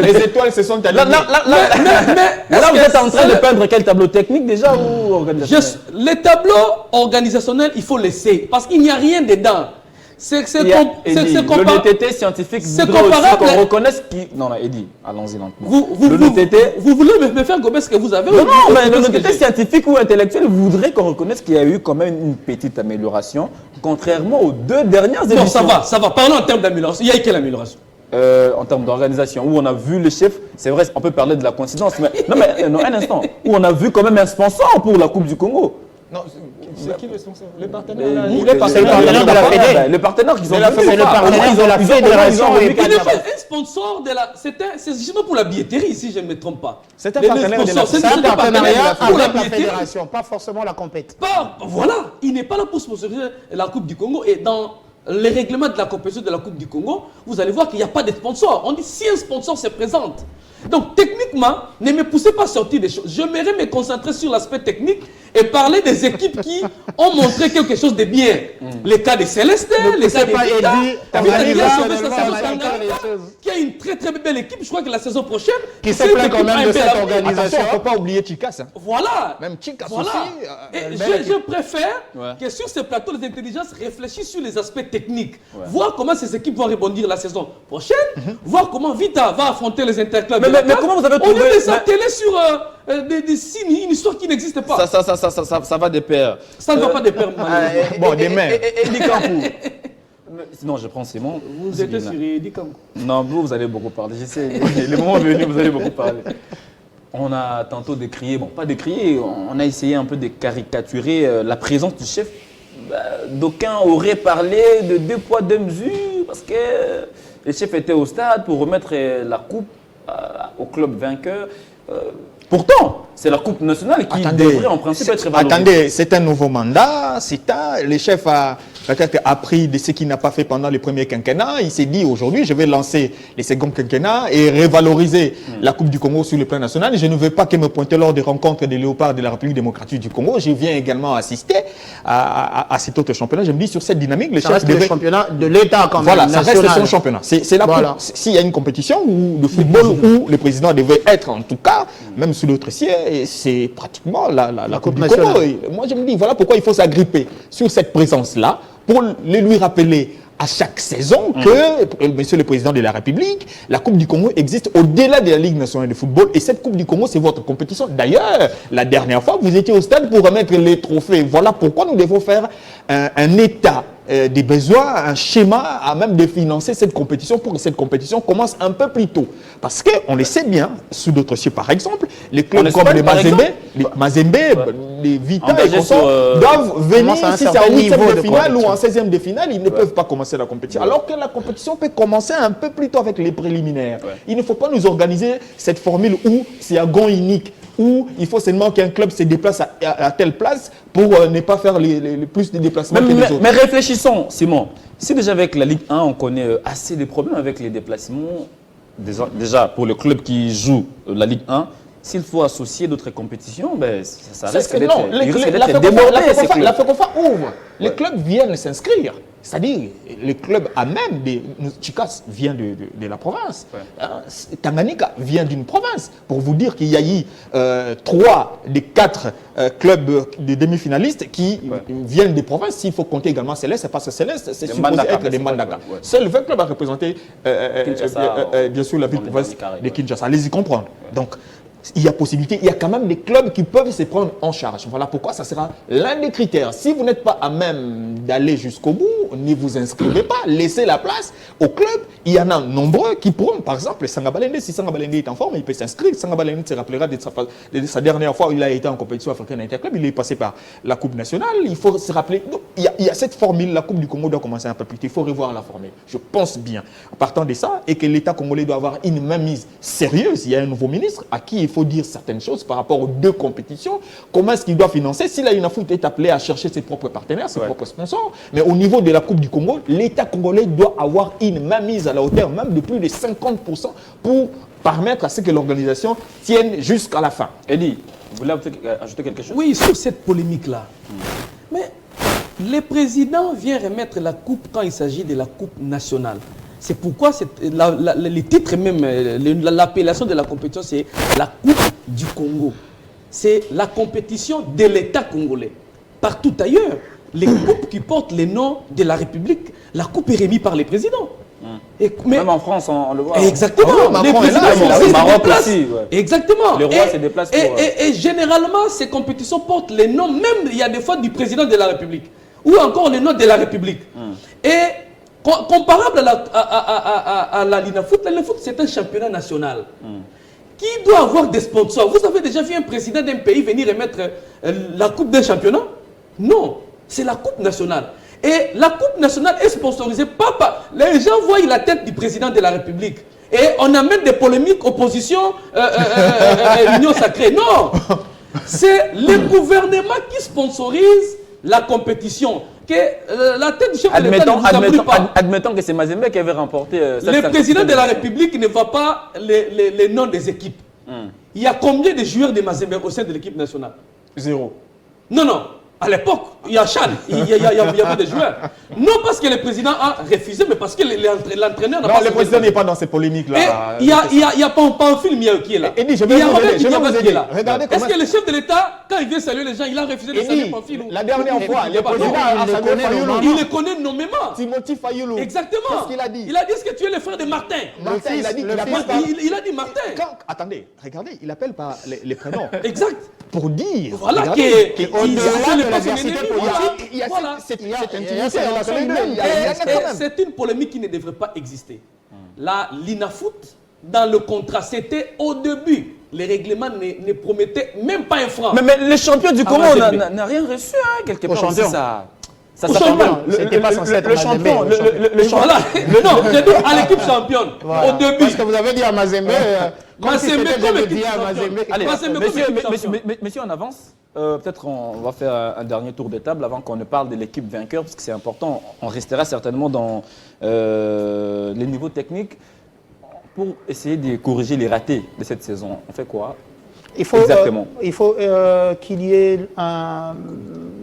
Les étoiles se sont alignées. Là, vous êtes en train de peindre quel tableau technique déjà ou organisationnel? Les tableaux organisationnels, il faut laisser, parce qu'il n'y a rien dedans. C'est L'honnêteté scientifique c'est voudrait aussi comparable. qu'on reconnaisse qui... Non, Eddy, allons-y lentement. L'honnêteté. Vous voulez me faire gober ce que vous avez? Non, ou non, vous mais gober ce que l'honnêteté j'ai? scientifique ou intellectuelle voudrait qu'on reconnaisse qu'il y a eu quand même une petite amélioration, contrairement aux 2 dernières éditions. Non, ça va. Parlons en termes d'amélioration. Il y a eu quelle amélioration? En termes d'organisation, où on a vu le chef, c'est vrai, on peut parler de la coïncidence, mais non, un instant, où on a vu quand même un sponsor pour la Coupe du Congo. Non, c'est qui le sponsor? Les partenaires. C'est le partenaire de la Fédé. Le partenaire qu'ils ont C'est le partenaire de la fédération. Il n'est pas un sponsor de la. C'est justement pour la billetterie, si je ne me trompe pas. C'est un Les partenaire de la- sponsors, C'est c'est un partenariat pour la avec la billetterie. fédération, pas forcément la compète. Voilà, il n'est pas là pour sponsoriser la Coupe du Congo. Et dans les règlements de la compétition de la Coupe du Congo, vous allez voir qu'il n'y a pas de sponsor. On dit si un sponsor se présente. Donc techniquement, ne me poussez pas à sortir des choses. J'aimerais me concentrer sur l'aspect technique et parler des équipes qui ont montré quelque chose de bien. Les cas de Céleste, les cas de pas Vita, Eddy, Vita qui a sauvé sa personnellement, saison on va Tanganyika, dire les choses. qui a une très très belle équipe. Je crois que la saison prochaine, Qui se cette plaint quand équipe même a de un bel cette avenir. organisation. Attention, il ne faut pas oublier Chikas. Hein. Voilà. Même Chikas Voilà. aussi. Et belle je préfère Ouais. que sur ces plateaux, les intelligences réfléchissent sur les aspects techniques. Voir comment ces équipes vont rebondir la saison prochaine. Voir comment Vita va affronter les interclubs. Mais de la comment CAF, vous avez au trouvé- lieu de s'atteler mais- sur des signes, une histoire qui n'existe pas. Ça va de pair. Ça ne va pas de pair, malheureusement. Bon, des mains. Eddy Kampou. Sinon, je prends Simon. Vous êtes sur Eddy Kampou. Non, vous allez beaucoup parler. Je sais, le moment venu, vous allez beaucoup parler. On a tantôt décrié, bon, pas décrié, on a essayé un peu de caricaturer la présence du chef. D'aucuns auraient parlé de 2 poids, 2 mesures, parce que le chef était au stade pour remettre la coupe au club vainqueur. Pourtant, c'est la Coupe nationale qui devrait en principe être valorisée. Attendez, c'est un nouveau mandat. Le chef a peut-être appris de ce qu'il n'a pas fait pendant le premier quinquennat. Il s'est dit aujourd'hui, je vais lancer les seconds quinquennats et revaloriser la Coupe du Congo sur le plan national. Je ne veux pas que me pointer lors des rencontres des léopards de la République démocratique du Congo. Je viens également assister à cet autre championnat. Je me dis sur cette dynamique, le Ça chef reste le devait... championnat de l'État quand même. Voilà, ça reste national. son championnat. C'est la Voilà. S'il y a une compétition où le football où le président devait être, en tout cas, même sous l'autre ciel, c'est pratiquement la Coupe du nationale. Congo. Et moi, je me dis, voilà pourquoi il faut s'agripper sur cette présence-là pour lui rappeler à chaque saison que, monsieur le président de la République, la Coupe du Congo existe au-delà de la Ligue nationale de football. Et cette Coupe du Congo, c'est votre compétition. D'ailleurs, la dernière fois, vous étiez au stade pour remettre les trophées. Voilà pourquoi nous devons faire un état des besoins, un schéma à même de financer cette compétition pour que cette compétition commence un peu plus tôt. Parce qu'on le sait bien, sous d'autres cieux par exemple, les clubs comme les Mazembe, les Vita et Engagés consorts sur, doivent venir, commence à un si c'est certain en 8e niveau de de finale ou compétition. en 16e de finale, ils ne peuvent pas commencer la compétition. Alors que la compétition peut commencer un peu plus tôt avec les préliminaires. Il ne faut pas nous organiser cette formule où c'est à gond unique, où il faut seulement qu'un club se déplace à telle place pour ne pas faire les plus de déplacements que les autres. Mais réfléchissons, Simon. Si déjà avec la Ligue 1, on connaît assez de problèmes avec les déplacements, déjà pour le club qui joue la Ligue 1, s'il faut associer d'autres compétitions, ben, ça risque d'être débordé. La FECOFA ouvre. Les clubs viennent s'inscrire. C'est-à-dire, les clubs à même, Chikas vient de la province. Tanganyika vient d'une province. Pour vous dire qu'il y a eu 3 des 4 clubs de demi-finalistes qui viennent des provinces. S'il faut compter également Céleste, c'est parce que Céleste, c'est supposé être des Mandaka. Seul 20 clubs a représenté, bien sûr, la ville-province de Kinshasa. Allez-y comprendre. Donc, il y a possibilité, il y a quand même des clubs qui peuvent se prendre en charge. Voilà pourquoi ça sera l'un des critères. Si vous n'êtes pas à même d'aller jusqu'au bout, ne vous inscrivez pas, laissez la place au club. Il y en a nombreux qui pourront, par exemple, Sangabalende, si Sangabalende est en forme, il peut s'inscrire. Sangabalende se rappellera de sa dernière fois où il a été en compétition africaine interclub, il est passé par la Coupe nationale. Il faut se rappeler, donc, il y a cette formule, la Coupe du Congo doit commencer un peu plus tôt. Il faut revoir la formule. Je pense bien, en partant de ça, et que l'État congolais doit avoir une mainmise sérieuse. Il y a un nouveau ministre à qui il faut faut dire certaines choses par rapport aux deux compétitions. Comment est-ce qu'il doit financer? Si la UNAFOOT est appelée à chercher ses propres partenaires, ses propres sponsors, mais au niveau de la Coupe du Congo, l'État congolais doit avoir une mainmise à la hauteur même de plus de 50% pour permettre à ce que l'organisation tienne jusqu'à la fin. Eddie, vous voulez ajouter quelque chose? Oui, sur cette polémique-là. Mais le président vient remettre la coupe quand il s'agit de la coupe nationale. C'est pourquoi les titres même, l'appellation de la compétition, c'est la Coupe du Congo. C'est la compétition de l'État congolais. Partout ailleurs, les coupes qui portent les noms de la République, la coupe est remise par les présidents. Même en France, on le voit. Exactement. Les présidents au Maroc aussi. Ouais. Exactement. Le roi se déplace pour... Et généralement, ces compétitions portent les noms, même il y a des fois du président de la République, ou encore les noms de la République. Et comparable à la l'INAFOOT, c'est un championnat national. Qui doit avoir des sponsors? Vous avez déjà vu un président d'un pays venir remettre la coupe d'un championnat? Non, c'est la coupe nationale. Et la coupe nationale est sponsorisée par... Les gens voient la tête du président de la République. Et on amène des polémiques, opposition, l'union sacrée. Non, c'est le gouvernement qui sponsorise la compétition. Que la tête du chef de l'État ne vous appuie pas. Admettons que c'est Mazembe qui avait remporté... le président de la République ne voit pas les noms des équipes. Il y a combien de joueurs de Mazembe au sein de l'équipe nationale? 0. Non, non. À l'époque, il y a Chan, il y avait des joueurs. Non parce que le président a refusé, mais parce que l'entraîneur n'a pas... Non, le président n'est pas dans ces polémiques-là. Il n'y a pas un film qui est là. Eddie, je vais vous aider. Regardez comment... Est-ce que le chef de l'État, quand il vient saluer les gens, il a refusé de saluer Pamphile? La dernière fois, le président a salué Fayoulou. Il le connaît nommément. Timothy Fayoulou. Exactement. Qu'est-ce qu'il a dit? Il a dit ce que tu es le frère de Martin. Martin, il a dit... Il a dit Martin. Attendez, regardez, il appelle par les prénoms. Exact. Pour dire... Voilà c'est une polémique qui ne devrait pas exister. La l'INAFOOT, dans le contrat, c'était au début. Les règlements ne promettaient même pas un franc. Mais le champion du Congo n'a rien reçu, hein, quelque part. Ça c'était pas censé être le champion. Le champion. Voilà. Non, j'ai dit à l'équipe championne. Au début. Parce que vous avez dit à Mazembe. Mazembe comme équipe championne. Messieurs, on avance. Peut-être on va faire un dernier tour de table avant qu'on ne parle de l'équipe vainqueur, parce que c'est important. On restera certainement dans les niveaux techniques pour essayer de corriger les ratés de cette saison. On fait quoi? Il faut qu'il y ait un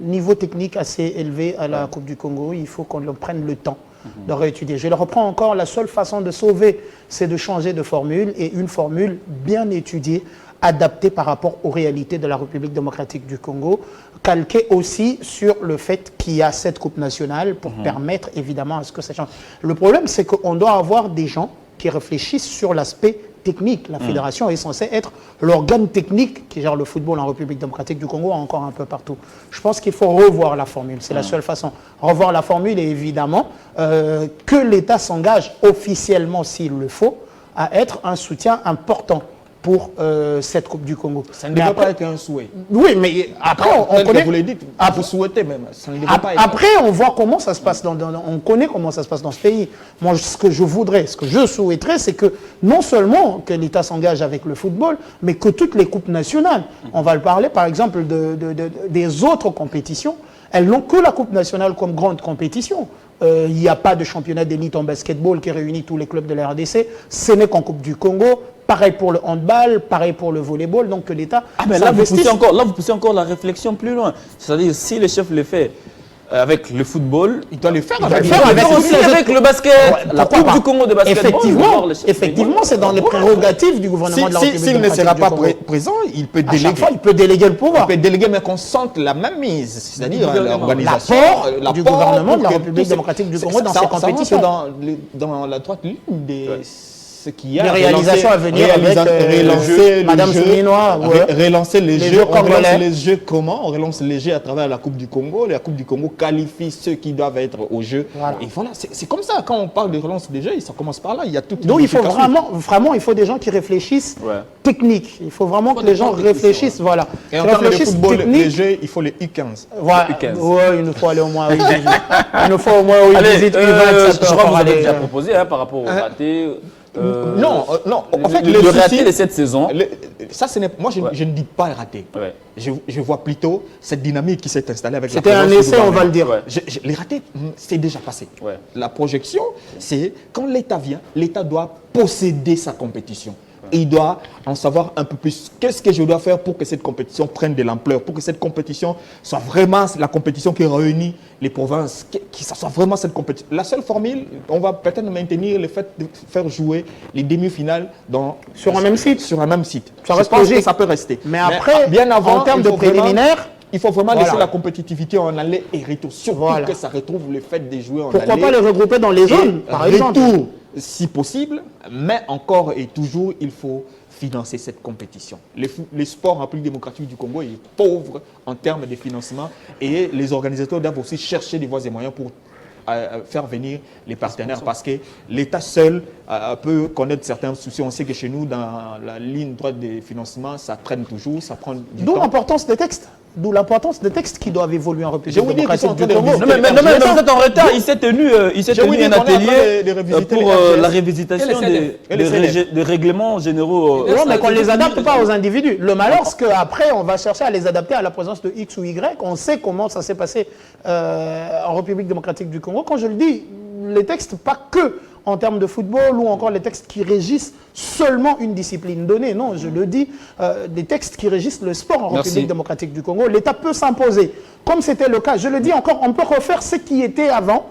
niveau technique assez élevé à la Coupe du Congo. Il faut qu'on prenne le temps de réétudier. Je le reprends encore, la seule façon de sauver, c'est de changer de formule, et une formule bien étudiée, adaptée par rapport aux réalités de la République démocratique du Congo, calquée aussi sur le fait qu'il y a cette Coupe nationale pour permettre évidemment à ce que ça change. Le problème, c'est qu'on doit avoir des gens qui réfléchissent sur l'aspect technique. La fédération est censée être l'organe technique qui gère le football en République démocratique du Congo, encore un peu partout. Je pense qu'il faut revoir la formule, c'est la seule façon. Revoir la formule et évidemment que l'État s'engage officiellement, s'il le faut, à être un soutien important pour cette Coupe du Congo. Ça ne devrait pas être un souhait. Oui, mais après, on connaît... Vous l'avez dit, vous souhaitez même. Ça ne devrait pas être... Après, on voit comment ça se passe, on connaît comment ça se passe dans ce pays. Moi, ce que je souhaiterais, c'est que non seulement que l'État s'engage avec le football, mais que toutes les coupes nationales, on va le parler par exemple des autres compétitions, elles n'ont que la Coupe nationale comme grande compétition. Il n'y a pas de championnat d'élite en basketball qui réunit tous les clubs de la RDC. Ce n'est qu'en Coupe du Congo. Pareil pour le handball, pareil pour le volleyball. Donc que l'État... là, vous poussez encore la réflexion plus loin. C'est-à-dire, si le chef le fait avec le football, il doit le faire avec le basket, la Coupe du Congo de basketball. Effectivement, c'est dans les prérogatives du gouvernement de la République. S'il ne sera pas présent, il peut déléguer. À chaque fois, il peut déléguer le pouvoir. Il peut déléguer, mais qu'on sente la même mise, c'est-à-dire l'organisation, l'apport du gouvernement de la République démocratique du Congo dans ces compétitions. Dans la droite ligne des... Ce qu'il y a, les réalisations à venir avec Madame Souminois, relancer les jeux, on relance les jeux comment? On relance les jeux à travers la Coupe du Congo. La Coupe du Congo qualifie ceux qui doivent être au jeu. Voilà. Et voilà, c'est comme ça, quand on parle de relance des jeux, ça commence par là, il y a toute... Donc il faut vraiment, il faut des gens qui réfléchissent technique. Il faut vraiment que les gens réfléchissent, voilà. Et en termes de football, les jeux, il faut les U15. Voilà, il nous faut aller au moins au U18. Il nous faut au moins au U18, U20. Je crois que vous avez déjà proposé par rapport au raté. Non, en fait, le raté de cette saison. ça, moi, je ne dis pas raté. Ouais. Je vois plutôt cette dynamique qui s'est installée avec la C'était un essai, on va le dire. Ouais. Les ratés, c'est déjà passé. Ouais. La projection, c'est quand l'État vient, l'État doit posséder sa compétition. Et il doit en savoir un peu plus. Qu'est-ce que je dois faire pour que cette compétition prenne de l'ampleur, pour que cette compétition soit vraiment la compétition qui réunit les provinces, que ça soit vraiment cette compétition. La seule formule, on va peut-être maintenir le fait de faire jouer les demi-finales sur un même site. Sur un même site. Ça reste Je pense logique. que ça peut rester. Mais après, bien avant, en termes de préliminaires, il faut vraiment voilà. laisser la compétitivité en aller et retour. Surtout Voilà. que ça retrouve le fait de jouer en pourquoi aller. pas les regrouper dans les zones, Et par exemple. retour, si possible, mais encore et toujours, il faut financer cette compétition. Le sport en République démocratique du Congo est pauvre en termes de financement et les organisateurs doivent aussi chercher des voies et moyens pour faire venir les partenaires parce que l'État seul peut connaître certains soucis. On sait que chez nous, dans la ligne droite des financements, ça traîne toujours, ça prend du D'où temps. l'importance des textes. D'où l'importance des textes qui doivent évoluer en République Je vous dis qu'ils sont démocratique en du train de Congo. réviser. Non, mais vous êtes en retard. Il s'est tenu, un atelier pour la révisitation des règlements généraux. Non, mais qu'on ne les adapte pas aux individus. Le malheur, c'est qu'après, on va chercher à les adapter à la présence de X ou Y. On sait comment ça s'est passé en République démocratique du Congo. Quand je le dis, les textes, pas que en termes de football ou encore les textes qui régissent seulement une discipline donnée. Non, je le dis, des textes qui régissent le sport en République démocratique du Congo. L'État peut s'imposer, comme c'était le cas. Je le dis encore, on peut refaire ce qui était avant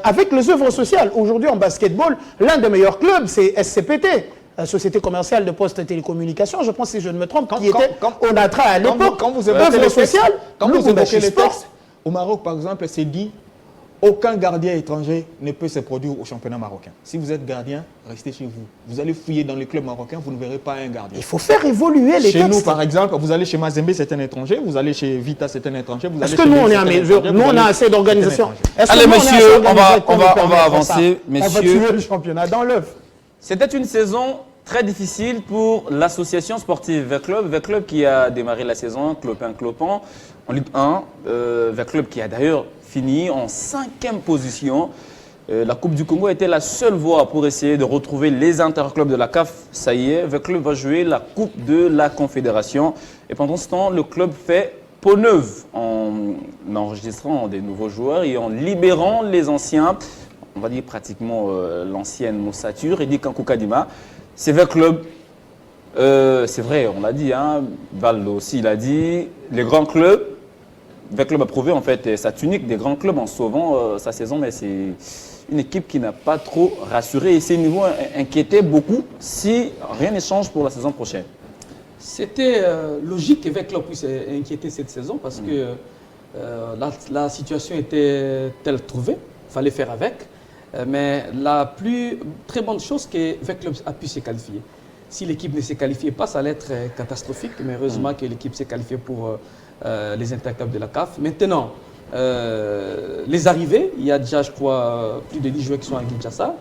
avec les œuvres sociales. Aujourd'hui, en basketball, l'un des meilleurs clubs, c'est SCPT. Société commerciale de postes et télécommunications, je pense, si je ne me trompe, qui était ONATRA à l'époque. Quand vous évoquez les sociales, quand vous évoquez les textes, au Maroc, par exemple, c'est dit aucun gardien étranger ne peut se produire au championnat marocain. Si vous êtes gardien, restez chez vous. Vous allez fouiller dans les clubs marocains, vous ne verrez pas un gardien. Il faut faire évoluer les textes. Chez nous, par exemple, vous allez chez Mazembe, c'est un étranger. Vous allez chez Vita, c'est un étranger. Est-ce que nous, on a assez d'organisation? Allez, messieurs, on va avancer. On va tuer le championnat dans l'œuf. C'était une saison très difficile pour l'association sportive Veclub. Veclub qui a démarré la saison, clopin en Ligue 1. Veclub qui a d'ailleurs fini en 5e position. La Coupe du Congo était la seule voie pour essayer de retrouver les interclubs de la CAF. Ça y est, Veclub va jouer la Coupe de la Confédération. Et pendant ce temps, le club fait peau neuve en enregistrant des nouveaux joueurs et en libérant les anciens. On va dire pratiquement l'ancienne Mossature et dit Kankou Kadima. C'est Veclub. C'est vrai, on l'a dit, hein, Valdo aussi l'a dit. Les grands clubs, Veclub a prouvé en fait sa tunique des grands clubs en sauvant sa saison, mais c'est une équipe qui n'a pas trop rassuré et ses niveaux inquiétaient beaucoup si rien ne change pour la saison prochaine. C'était logique que Veclub puisse inquiéter cette saison parce que la situation était telle trouvée, il fallait faire avec. Mais la très bonne chose, c'est que Veclub a pu se qualifier. Si l'équipe ne se qualifiait pas, ça allait être catastrophique, mais heureusement que l'équipe s'est qualifiée pour les interclubs de la CAF. Maintenant, les arrivées, il y a déjà, je crois, plus de 10 joueurs qui sont à Kinshasa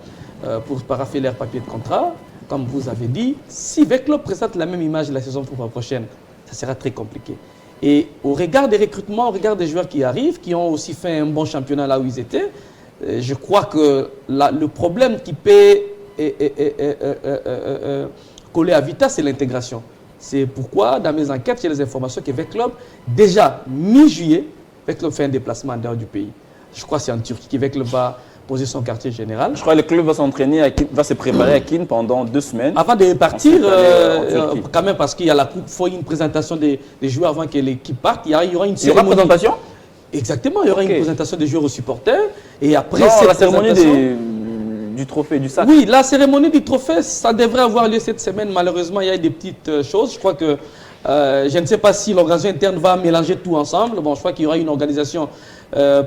pour paraffer leur papier de contrat. Comme vous avez dit, si Veclub présente la même image la saison prochaine, ça sera très compliqué. Et au regard des recrutements, au regard des joueurs qui arrivent, qui ont aussi fait un bon championnat là où ils étaient, je crois que le problème qui peut coller à Vita, c'est l'intégration. C'est pourquoi, dans mes enquêtes, j'ai les informations que Veclub, déjà mi-juillet, Veclub fait un déplacement en dehors du pays. Je crois que c'est en Turquie que Veclub va poser son quartier général. Je crois que le club va s'entraîner, va se préparer à Kin pendant 2 semaines. Avant de partir, quand même, parce qu'il y a la coupe, il faut une présentation des joueurs avant que l'équipe parte. Il y aura une cérémonie. Il y aura une présentation? Exactement, il y aura une présentation des joueurs aux supporters. Et après, la cérémonie du trophée, du sac. Oui, la cérémonie du trophée, ça devrait avoir lieu cette semaine. Malheureusement, il y a des petites choses. Je crois que, je ne sais pas si l'organisation interne va mélanger tout ensemble. Bon, je crois qu'il y aura une organisation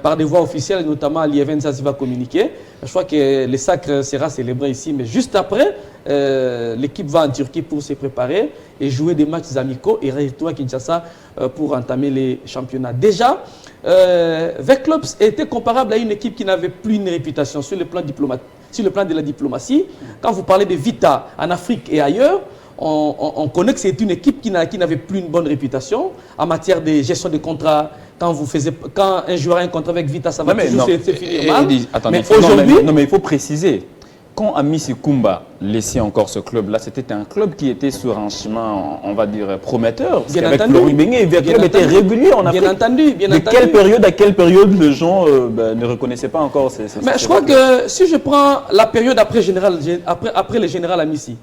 par des voies officielles, notamment l'IEVN, ça va communiquer. Je crois que le sacre sera célébré ici, mais juste après, l'équipe va en Turquie pour se préparer et jouer des matchs amicaux et retourner à Kinshasa pour entamer les championnats. Déjà, Veclub était comparable à une équipe qui n'avait plus une réputation sur le plan de la diplomatie. Quand vous parlez de Vita en Afrique et ailleurs, on connaît que c'est une équipe qui n'avait plus une bonne réputation en matière de gestion de contrats. Quand un joueur a un contrat avec Vita, ça va toujours se finir mal. Mais aujourd'hui, il faut préciser. quand Amici Kumba laissait encore ce club-là, c'était un club qui était sur un chemin, on va dire, prometteur. Parce qu'avec Florent Bengué, le club était régulier en Afrique. Bien entendu, bien entendu. De quelle période à quelle période les gens ne reconnaissaient pas encore ces Mais je crois que si je prends la période après le général Amici,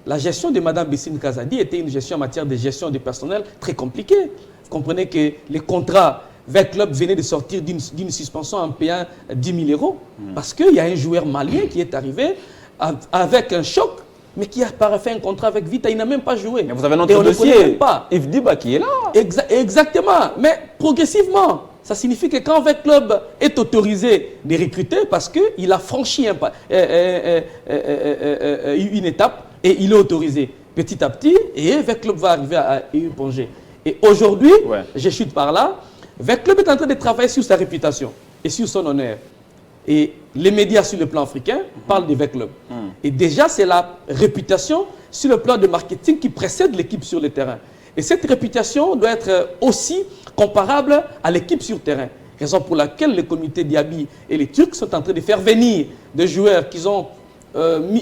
la gestion de Mme Bessine Kazadi était une gestion en matière de gestion du personnel très compliquée. Vous comprenez que les contrats avec club venaient de sortir d'une suspension en payant 10 000 euros. Parce qu'il y a un joueur malien qui est arrivé avec un choc, mais qui a fait un contrat avec Vita. Il n'a même pas joué. Mais vous avez notre dossier, Yves Diba qui est là. Exactement. Mais progressivement, ça signifie que quand un club est autorisé de recruter, parce qu'il a franchi une étape et il est autorisé petit à petit, et avec club va arriver à éponger. Et aujourd'hui, je chute par là, le club est en train de travailler sur sa réputation et sur son honneur. Et les médias sur le plan africain parlent de club. Et déjà, c'est la réputation sur le plan de marketing qui précède l'équipe sur le terrain. Et cette réputation doit être aussi comparable à l'équipe sur terrain. Raison pour laquelle le comité Diaby et les Turcs sont en train de faire venir des joueurs qui ont mis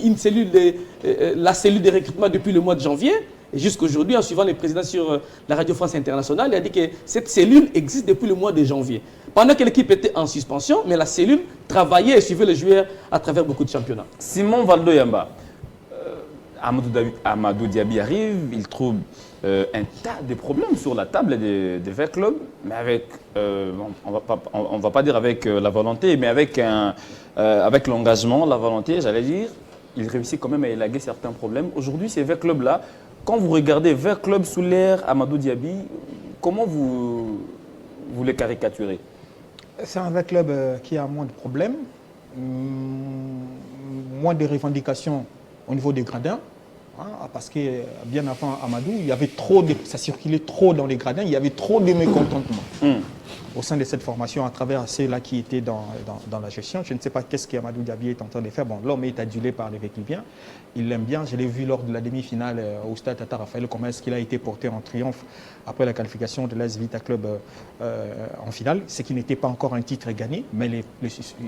la cellule de recrutement depuis le mois de janvier. Et jusqu'aujourd'hui, en suivant le président sur la Radio France Internationale, il a dit que cette cellule existe depuis le mois de janvier. Pendant que l'équipe était en suspension, mais la cellule travaillait et suivait les joueurs à travers beaucoup de championnats. Simon Valdo Yamba, Amadou Diaby arrive, il trouve un tas de problèmes sur la table des clubs, mais avec, on va pas dire avec la volonté, mais avec l'engagement, la volonté, j'allais dire, il réussit quand même à élaguer certains problèmes. Aujourd'hui, ces clubs-là, quand vous regardez vers club sous l'ère Amadou Diaby, comment vous les caricaturez? C'est un club qui a moins de problèmes, moins de revendications au niveau des gradins, parce que bien avant Amadou, il y avait ça circulait trop dans les gradins, il y avait trop de mécontentement au sein de cette formation à travers ceux-là qui étaient dans la gestion. Je ne sais pas qu'est-ce qu'Amadou Diaby est en train de faire. Bon, l'homme est adulé par les Véclubiens. Il l'aime bien. Je l'ai vu lors de la demi-finale au stade Tata Raphaël, comment est-ce qu'il a été porté en triomphe après la qualification de l'AS Vita Club en finale. Ce qui n'était pas encore un titre gagné, mais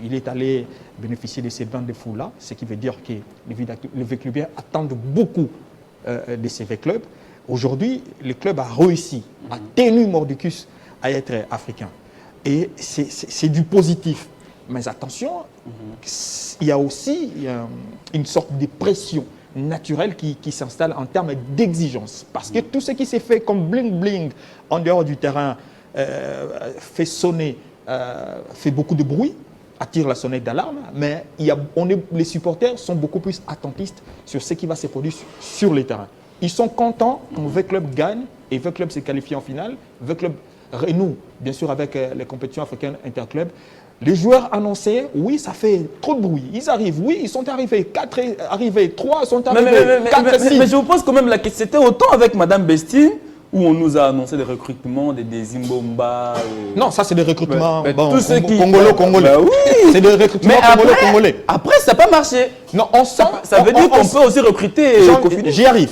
il est allé bénéficier de ces bandes de foule-là, ce qui veut dire que les Véclubiens attendent beaucoup de ces clubs. Aujourd'hui, le club a réussi, a tenu Mordicus à être africain. Et c'est du positif. Mais attention, il y a aussi une sorte de pression naturelle qui s'installe en termes d'exigence. Parce que tout ce qui s'est fait comme bling-bling en dehors du terrain fait sonner, fait beaucoup de bruit, attire la sonnette d'alarme, mais les supporters sont beaucoup plus attentistes sur ce qui va se produire sur les terrains. Ils sont contents quand V-Club gagne et V-Club se qualifie en finale. V-Club renoue, bien sûr, avec les compétitions africaines interclubs. Les joueurs annoncés, oui, ça fait trop de bruit. Ils arrivent, oui, ils sont arrivés. 4 arrivés, 3 sont arrivés, 4, 6. Mais je vous pose quand même la question. C'était autant avec Mme Bestine, où on nous a annoncé des recrutements, des Zimbomba. Non, ça c'est des recrutements tous ceux qui congolais. Bah oui. C'est des recrutements congolais. Après, ça n'a pas marché. Non, on sent. Ça veut dire qu'on peut aussi recruter. J'y arrive.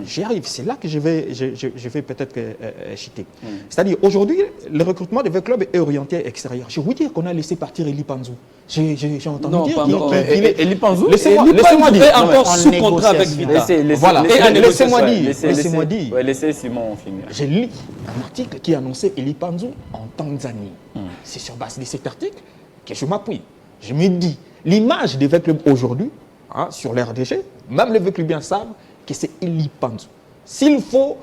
J'y arrive. C'est là que je vais peut-être chiter. C'est-à-dire, aujourd'hui, le recrutement des clubs est orienté extérieur. Je vous dire qu'on a laissé partir Eli Panzou. J'ai entendu dire qu'il est. Eli Panzou, laissez-moi dire. Encore sous contrat avec Vita. Voilà. Laissez-moi dire. Laissez Simon finir. J'ai lu un article qui annonçait Eli Panzou en Tanzanie. C'est sur base de cet article que je m'appuie. Je me dis, l'image des clubs aujourd'hui, sur l'RDG, même les clubs savent que c'est Eli Panzou. S'il faut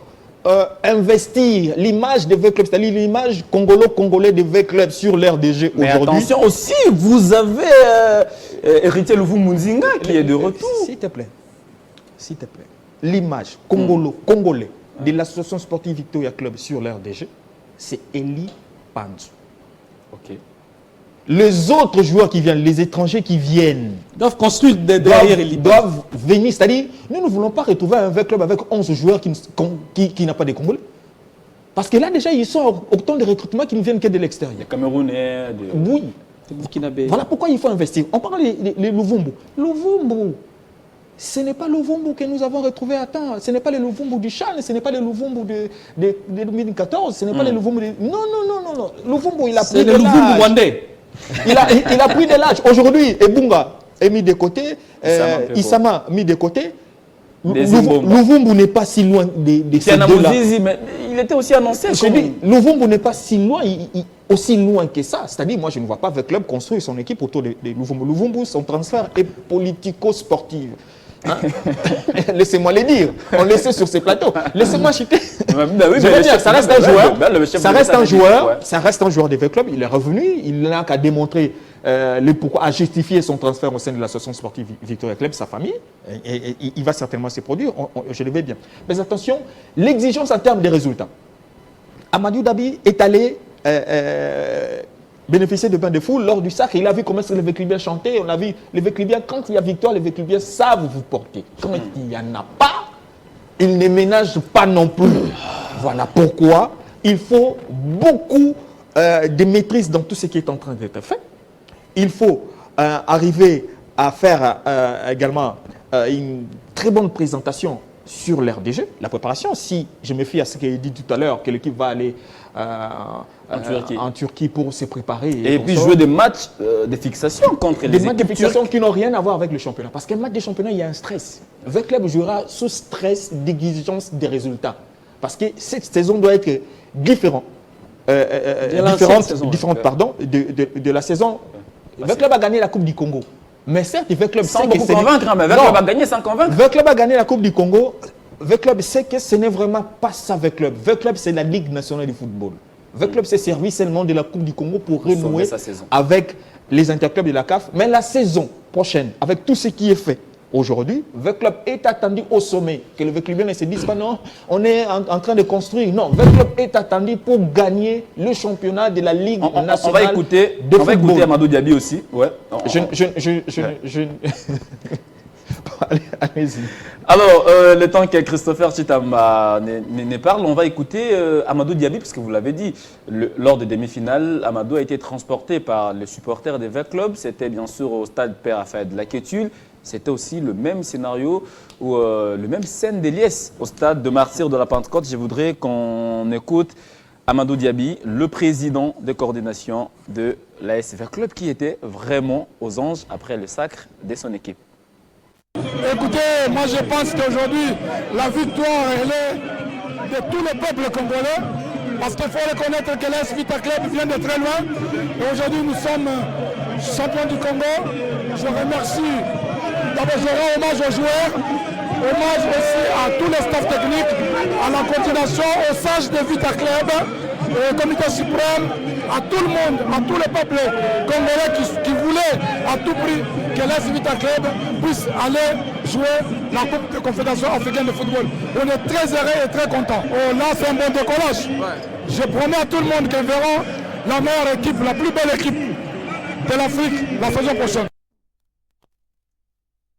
investir l'image des clubs, c'est-à-dire l'image congolais des clubs sur l'RDG aujourd'hui. Mais attention aussi, vous avez hérité Luvumbu qui est de retour. S'il te plaît, l'image congolais de l'association sportive Victoria Club sur l'RDG, c'est Eli Panzou. Ok. Les autres joueurs qui viennent, les étrangers qui viennent, doivent construire derrière Eli Panzou. Doivent venir. C'est-à-dire, nous ne voulons pas retrouver un club avec 11 joueurs qui n'a pas de Congolais. Parce que là, déjà, ils sont autant de recrutements qui ne viennent que de l'extérieur. Les Camerounais. Oui. Burkinabé. Voilà pourquoi il faut investir. On parle des Luvumbu. Luvumbu, ce n'est pas le Luvumbu que nous avons retrouvé à temps. Ce n'est pas le Luvumbu du Chan, ce n'est pas le Luvumbu de 2014, ce n'est pas le Luvumbu de... Non. Luvumbu, il a pris de l'âge. C'est le Luvumbu rwandais. Il a pris de l'âge. Aujourd'hui, Ebunga est mis de côté. Issama mis de côté. Louvumbu n'est pas si loin de ces deux-là. Mais il était aussi annoncé. Louvumbu n'est pas si loin, aussi loin que ça. C'est-à-dire, moi, je ne vois pas le club construire son équipe autour de Louvumbu. Louvumbu, son transfert est politico-sportif. Hein? Laissez-moi le dire. On le sait sur ces plateaux. Laissez-moi chuter. Ça reste un joueur. Ça reste un joueur des clubs. Il est revenu. Il n'a qu'à démontrer à justifier son transfert au sein de l'association sportive Victoria Club, sa famille. Et il va certainement se produire. Je le vais bien. Mais attention, l'exigence en termes de résultats. Amadou Dabi est allé bénéficier de bain de foule lors du sacre. Il a vu comment les Véclubiens chantaient. On a vu les Véclubiens, quand il y a victoire, les Véclubiens savent vous porter. Quand il n'y en a pas, ils ne ménagent pas non plus. Voilà pourquoi il faut beaucoup de maîtrise dans tout ce qui est en train d'être fait. Il faut arriver à faire également une très bonne présentation sur l'aire des jeux, la préparation. Si je me fie à ce qu'il a dit tout à l'heure, que l'équipe va aller en Turquie pour se préparer. Et puis jouer des matchs de fixation contre les équipes. Des matchs de fixation qui n'ont rien à voir avec le championnat. Parce qu'un match de championnat, il y a un stress. Le club jouera sous stress d'exigence des résultats. Parce que cette saison doit être différente. Différente de la saison. Le club a gagné la Coupe du Congo. Mais certes, le club sans beaucoup convaincre, mais le club a gagné sans convaincre. Le club a gagné la Coupe du Congo. Le club sait que ce n'est vraiment pas ça. Le club, c'est la Ligue nationale du football. Le club s'est servi seulement de la Coupe du Congo pour renouer avec les interclubs de la CAF. Mais la saison prochaine, avec tout ce qui est fait aujourd'hui, le club est attendu au sommet. Que le club ne se dise pas non, on est en train de construire. Non, le club est attendu pour gagner le championnat de la Ligue nationale on va écouter, de football. On va écouter Amadou Diaby aussi. Ouais. Allez-y. Alors, le temps que Christopher Chitamba ne parle, on va écouter Amadou Diaby, parce que vous l'avez dit, lors des demi-finales, Amadou a été transporté par les supporters des Vert Club. C'était bien sûr au stade Père Raphaël de la Quétule. C'était aussi le même scénario, ou le même scène d'Eliès au stade de Martyrs de la Pentecôte. Je voudrais qu'on écoute Amadou Diaby, le président de coordination de l'AS Vert Club, qui était vraiment aux anges après le sacre de son équipe. Écoutez, moi je pense qu'aujourd'hui, la victoire elle est de tout le peuple congolais, parce qu'il faut reconnaître que l'AS Vita Club vient de très loin. Et aujourd'hui, nous sommes champions du Congo. Je remercie, d'abord je rends hommage aux joueurs, hommage aussi à tous les staffs techniques, à la coordination, aux sages de Vita Club, au comité suprême, à tout le monde, à tout le peuple congolais qui voulait à tout prix que l'AS Vita Club puisse aller jouer la Coupe de Confédération africaine de football. On est très heureux et très contents. Oh, là, c'est un bon décollage. Ouais. Je promets à tout le monde qu'ils verront la meilleure équipe, la plus belle équipe de l'Afrique la saison prochaine.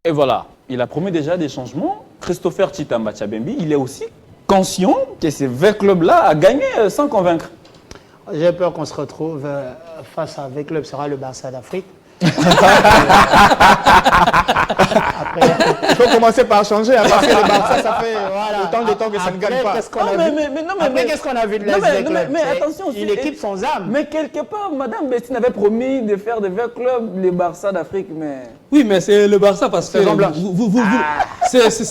Et voilà, il a promis déjà des changements. Christopher Chitamba Tchabembi, il est aussi conscient que ce Vert Club-là a gagné sans convaincre. J'ai peur qu'on se retrouve face à Vert Club, sera le Barça d'Afrique. Après, il faut commencer par changer, parce que le Barça, ça fait autant de temps que ça ne gagne pas. Qu'est-ce qu'on a vu de l'AS Club? Mais attention, une équipe sans âme. Mais quelque part, Madame Bestine avait promis de faire des Vert Club, les Barça d'Afrique, mais... Oui, mais c'est le Barça parce que c'est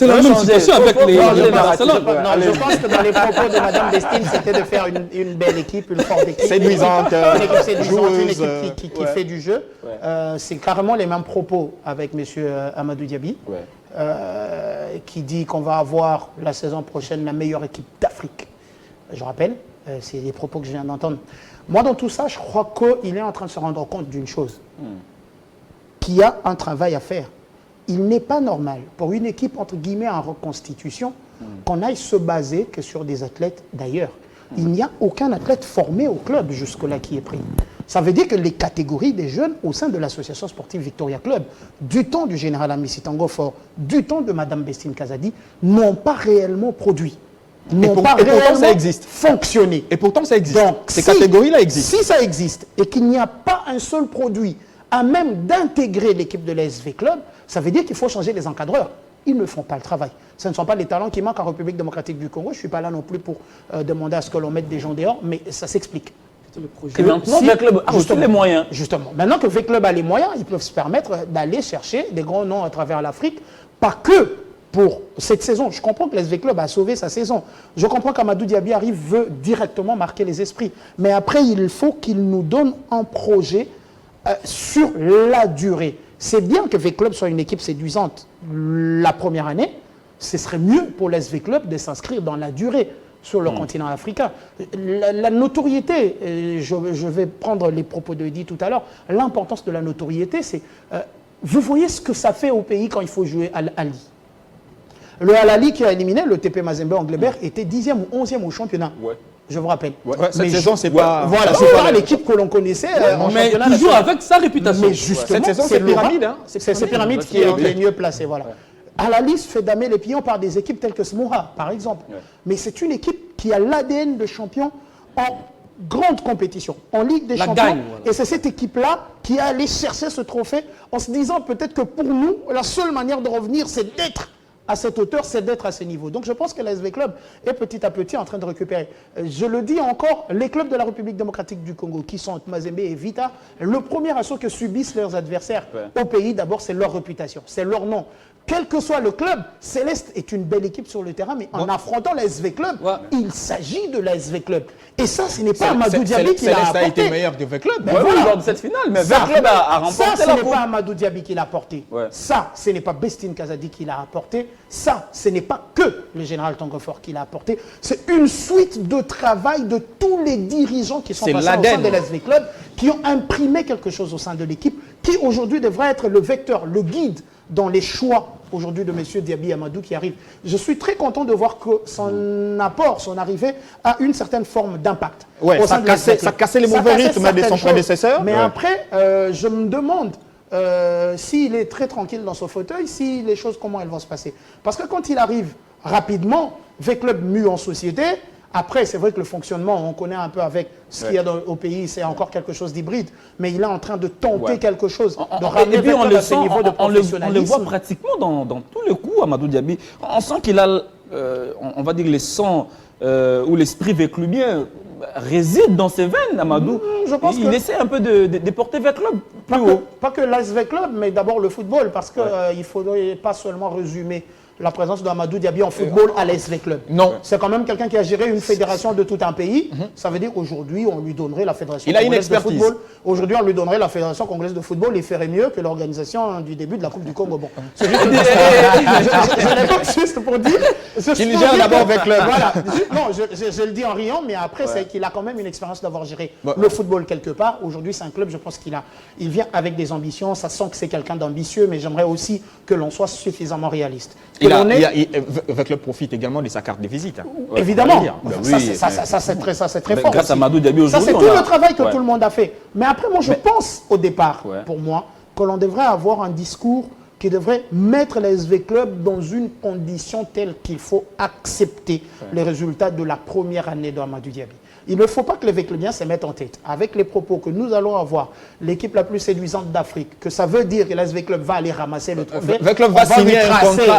la même situation avec les Barcelone. Non, je pense que dans les propos de Madame Bestine, c'était de faire une belle équipe, une forte équipe. Séduisante, une équipe séduisante, une équipe qui fait du jeu. C'est carrément les mêmes propos avec M. Amadou Diaby, qui dit qu'on va avoir la saison prochaine la meilleure équipe d'Afrique. Je rappelle, c'est les propos que je viens d'entendre. Moi, dans tout ça, je crois qu'il est en train de se rendre compte d'une chose, qu'il y a un travail à faire. Il n'est pas normal pour une équipe, entre guillemets, en reconstitution, qu'on aille se baser que sur des athlètes d'ailleurs. Il n'y a aucun athlète formé au club jusque-là qui est pris. Ça veut dire que les catégories des jeunes au sein de l'association sportive Victoria Club, du temps du général Amissi Tango Fort, du temps de Mme Bestine Kazadi, n'ont pas réellement produit. N'ont pas réellement ça existe. Fonctionné. Et pourtant ça existe. Donc, ces catégories-là existent. Si ça existe et qu'il n'y a pas un seul produit à même d'intégrer l'équipe de l'ASV Club, ça veut dire qu'il faut changer les encadreurs. Ils ne font pas le travail. Ce ne sont pas les talents qui manquent en République démocratique du Congo. Je ne suis pas là non plus pour demander à ce que l'on mette des gens dehors, mais ça s'explique. C'est le projet. Et maintenant, Si, V-Club a aussi les moyens. Justement. Maintenant que V-Club a les moyens, ils peuvent se permettre d'aller chercher des grands noms à travers l'Afrique. Pas que pour cette saison. Je comprends que l'SV Club a sauvé sa saison. Je comprends qu'Amadou Diaby veut directement marquer les esprits. Mais après, il faut qu'il nous donne un projet sur la durée. C'est bien que V-Club soit une équipe séduisante la première année. Ce serait mieux pour l'SV Club de s'inscrire dans la durée sur le continent africain. La notoriété, je vais prendre les propos de Eddy tout à l'heure, l'importance de la notoriété, c'est... vous voyez ce que ça fait au pays quand il faut jouer à Al-Ali. Le Al-Ali qui a éliminé le TP Mazembe Anglebert était 10e ou 11e au championnat. Ouais. Je vous rappelle. Ouais, cette saison, c'est pas... Voilà, c'est pas l'équipe que l'on connaissait en mais championnat. toujours avec sa réputation. Mais justement, cette saison, c'est Pyramide. Hein. C'est Pyramide qui est les mieux placé. Voilà. Al-Ali se fait damer les pions par des équipes telles que Smoura, par exemple. Ouais. Mais c'est une équipe qui a l'ADN de champion en grande compétition, en Ligue des Champions. Gagne, voilà. Et c'est cette équipe-là qui est allée chercher ce trophée en se disant peut-être que pour nous, la seule manière de revenir, c'est d'être à cette hauteur, c'est d'être à ce niveau. Donc je pense que l'ASV Club est petit à petit en train de récupérer. Je le dis encore, les clubs de la République démocratique du Congo, qui sont Mazembe et Vita, le premier assaut que subissent leurs adversaires au pays, d'abord, c'est leur réputation, c'est leur nom. Quel que soit le club, Céleste est une belle équipe sur le terrain, mais en affrontant l'ASV Club, il s'agit de l'ASV Club. Et ça, ce n'est pas Amadou Diaby qui l'a apporté. Céleste a été meilleur que V-Club. Oui, lors de cette finale, mais V-Club a remporté la coupe. Ça, ce n'est pas Amadou Diaby qui l'a apporté. Ouais. Ça, ce n'est pas Bestine Kazadi qui l'a apporté. Ça, ce n'est pas que le général Tangofort qui l'a apporté. C'est une suite de travail de tous les dirigeants qui sont passés au sein de l'ASV Club, qui ont imprimé quelque chose au sein de l'équipe, qui aujourd'hui devrait être le vecteur, le guide dans les choix aujourd'hui de M. Diaby Amadou qui arrive. Je suis très content de voir que son apport, son arrivée a une certaine forme d'impact. Ouais, ça cassait les mauvais rythmes de son prédécesseur. Mais après, je me demande s'il est très tranquille dans son fauteuil, si les choses, comment elles vont se passer. Parce que quand il arrive rapidement, V-Club mue en société. Après, c'est vrai que le fonctionnement, on connaît un peu avec ce qu'il y a au pays, c'est encore quelque chose d'hybride, mais il est en train de tenter quelque chose, de ramener à ce niveau de professionnalisme. On le voit pratiquement dans tous les coups, Amadou Diaby. On sent qu'il a, on va dire, les sangs ou l'esprit véclubien réside dans ses veines, Amadou. Je pense il essaie un peu de porter V-Club plus haut. Pas que l'ASV Club, mais d'abord le football, parce qu'il ne faudrait pas seulement résumer la présence d'Amadou Diaby en football à l'ASV Club. Non. C'est quand même quelqu'un qui a géré une fédération de tout un pays. Ça veut dire qu'aujourd'hui, on lui donnerait la fédération congolaise de football. Aujourd'hui, on lui donnerait la fédération congolaise de football. Il ferait mieux que l'organisation du début de la Coupe du Congo. Bon, c'est juste je l'évoque juste pour dire... Qu'il gère d'abord avec Club. Voilà. Non, je le dis en riant, mais après, c'est qu'il a quand même une expérience d'avoir géré le football quelque part. Aujourd'hui, c'est un club, je pense qu'il vient avec des ambitions. Ça sent que c'est quelqu'un d'ambitieux, mais j'aimerais aussi que l'on soit suffisamment réaliste. V-Club profite également de sa carte de visite. Ouais, évidemment. Ça, c'est très fort. Grâce à Amadou Diaby aujourd'hui. Ça, c'est tout le travail que tout le monde a fait. Mais après, moi, je pense au départ, pour moi, que l'on devrait avoir un discours qui devrait mettre la SV Club dans une condition telle qu'il faut accepter les résultats de la première année d'Amadou Diaby. Il ne faut pas que les V-Clubiens se mettent en tête. Avec les propos que nous allons avoir, l'équipe la plus séduisante d'Afrique, que ça veut dire que la SV Club va aller ramasser le trophée. V-Club va signer un contrat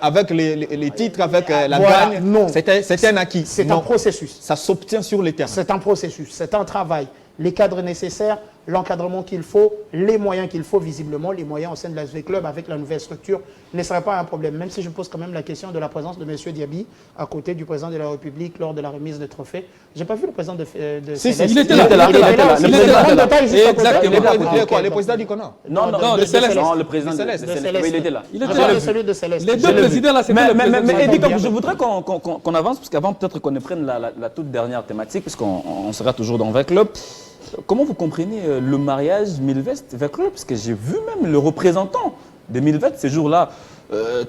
avec les titres, avec la gagne. Non. C'était un acquis. C'est un processus. Ça s'obtient sur les terrains. C'est un processus, c'est un travail. Les cadres nécessaires, l'encadrement qu'il faut, les moyens qu'il faut, visiblement, les moyens au sein de la SV Club avec la nouvelle structure ne seraient pas un problème. Même si je pose quand même la question de la présence de M. Diaby à côté du président de la République lors de la remise de trophée. Je n'ai pas vu le président de Céleste. Il était là. Exactement. Le président du Cona. Non, le Céleste. Non, le président de Céleste. Il était là. Il était là. Celui de Céleste. Les deux présidents là, c'était le président. Mais Eddy, je voudrais qu'on avance, parce qu'avant peut-être qu'on prenne la toute dernière thématique, puisqu'on sera toujours dans V-Club. Comment vous comprenez le mariage Milvest V-Club? Parce que j'ai vu même le représentant de Milvest ces jours-là,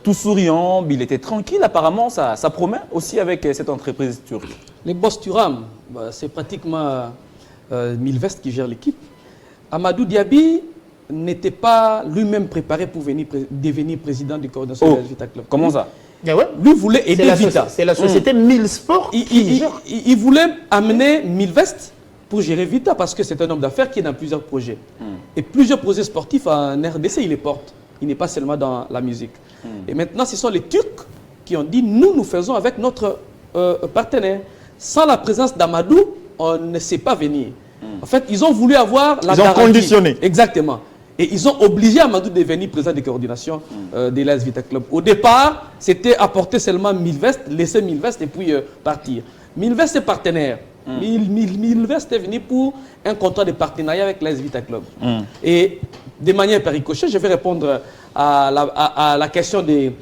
tout souriant, il était tranquille. Apparemment, ça promet aussi avec cette entreprise turque. Les boss Turam, c'est pratiquement Milvest qui gère l'équipe. Amadou Diaby n'était pas lui-même préparé pour devenir président du coordination de Vita Club. Comment ça? Lui voulait aider Vita. C'est la société Milsport qui gère. Il voulait amener Milvest pour gérer Vita, parce que c'est un homme d'affaires qui est dans plusieurs projets. Et plusieurs projets sportifs en RDC, il les porte. Il n'est pas seulement dans la musique. Et maintenant, ce sont les Turcs qui ont dit, nous faisons avec notre partenaire. Sans la présence d'Amadou, on ne sait pas venir. En fait, ils ont voulu avoir la Ils ont garantie. conditionné. Exactement. Et ils ont obligé Amadou de devenir président de coordination de l'AS Vita Club. Au départ, c'était apporter seulement 1000 vestes, laisser 1000 vestes et puis partir. 1000 vestes est partenaire. 1000 vestes est venu pour un contrat de partenariat avec l'AS Vita Club. Et de manière péricochet, je vais répondre à la question des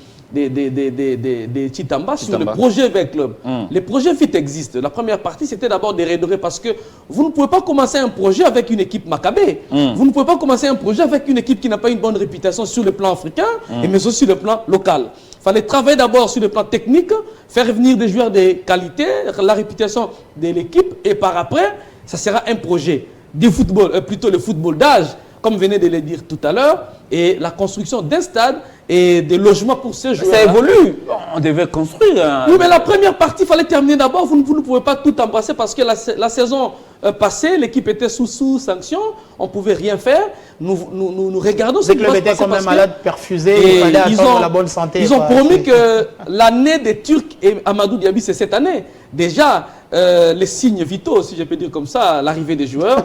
Chitamba sur le projet VEC Club. Le projet VIT existe. La première partie, c'était d'abord de redorer parce que vous ne pouvez pas commencer un projet avec une équipe Macabé. Vous ne pouvez pas commencer un projet avec une équipe qui n'a pas une bonne réputation sur le plan africain, mais aussi sur le plan local. Il fallait travailler d'abord sur le plan technique, faire venir des joueurs de qualité, la réputation de l'équipe, et par après, ça sera un projet du football, plutôt le football d'âge, comme venez de le dire tout à l'heure, et la construction d'un stade et des logements pour ces joueurs. Ça évolue. On devait construire. Oui, mais la première partie, il fallait terminer d'abord. Vous ne pouvez pas tout embrasser parce que la saison passée, l'équipe était sous sanction. On ne pouvait rien faire. Nous regardons ce qui va se passer. Le club était quand même malade, perfusé. Il fallait attendre la bonne santé. Ils ont promis que l'année des Turcs et Amadou Diaby, c'est cette année. Déjà, les signes vitaux, si je peux dire comme ça, l'arrivée des joueurs.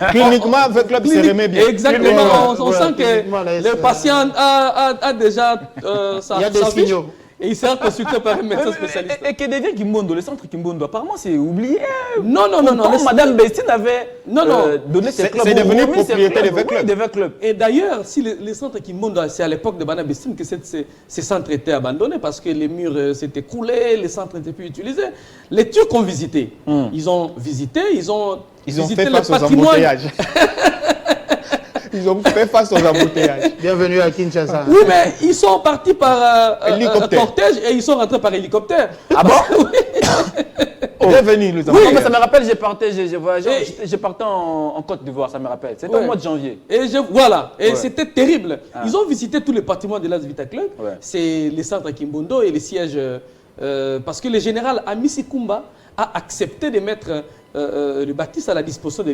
Cliniquement, avec le club se remet bien. Exactement. On sent que le patient a déjà il y a des signaux. Et il sera consulté par un médecin spécialiste. Et que devient Kimbondo, le centre Kimbondo, apparemment c'est oublié. Non. Madame Bestine avait donné ses clubs. C'est devenu propriétaire des clubs. Et d'ailleurs, si les centres Kimbondo, c'est à l'époque de Madame Bestine que ces centres étaient abandonnés parce que les murs s'étaient coulés, les centres n'étaient plus utilisés. Les Turcs ont visité. Ils ont visité, ils ont visité fait face aux embouteillages. Ils ont fait face aux embouteillages. Bienvenue à Kinshasa. Oui, mais ils sont partis par cortège et ils sont rentrés par hélicoptère. Ah bon? Bienvenue, nous avons. Oui, mais ça me rappelle, j'ai parti en Côte d'Ivoire, ça me rappelle. C'était au mois de janvier. Voilà, et c'était terrible. Ils ont visité tous les bâtiments de l'AS Vita Club. C'est les centres Kimbondo et les sièges. Parce que le général Amisi Kumba a accepté de mettre le bâtisse à la disposition de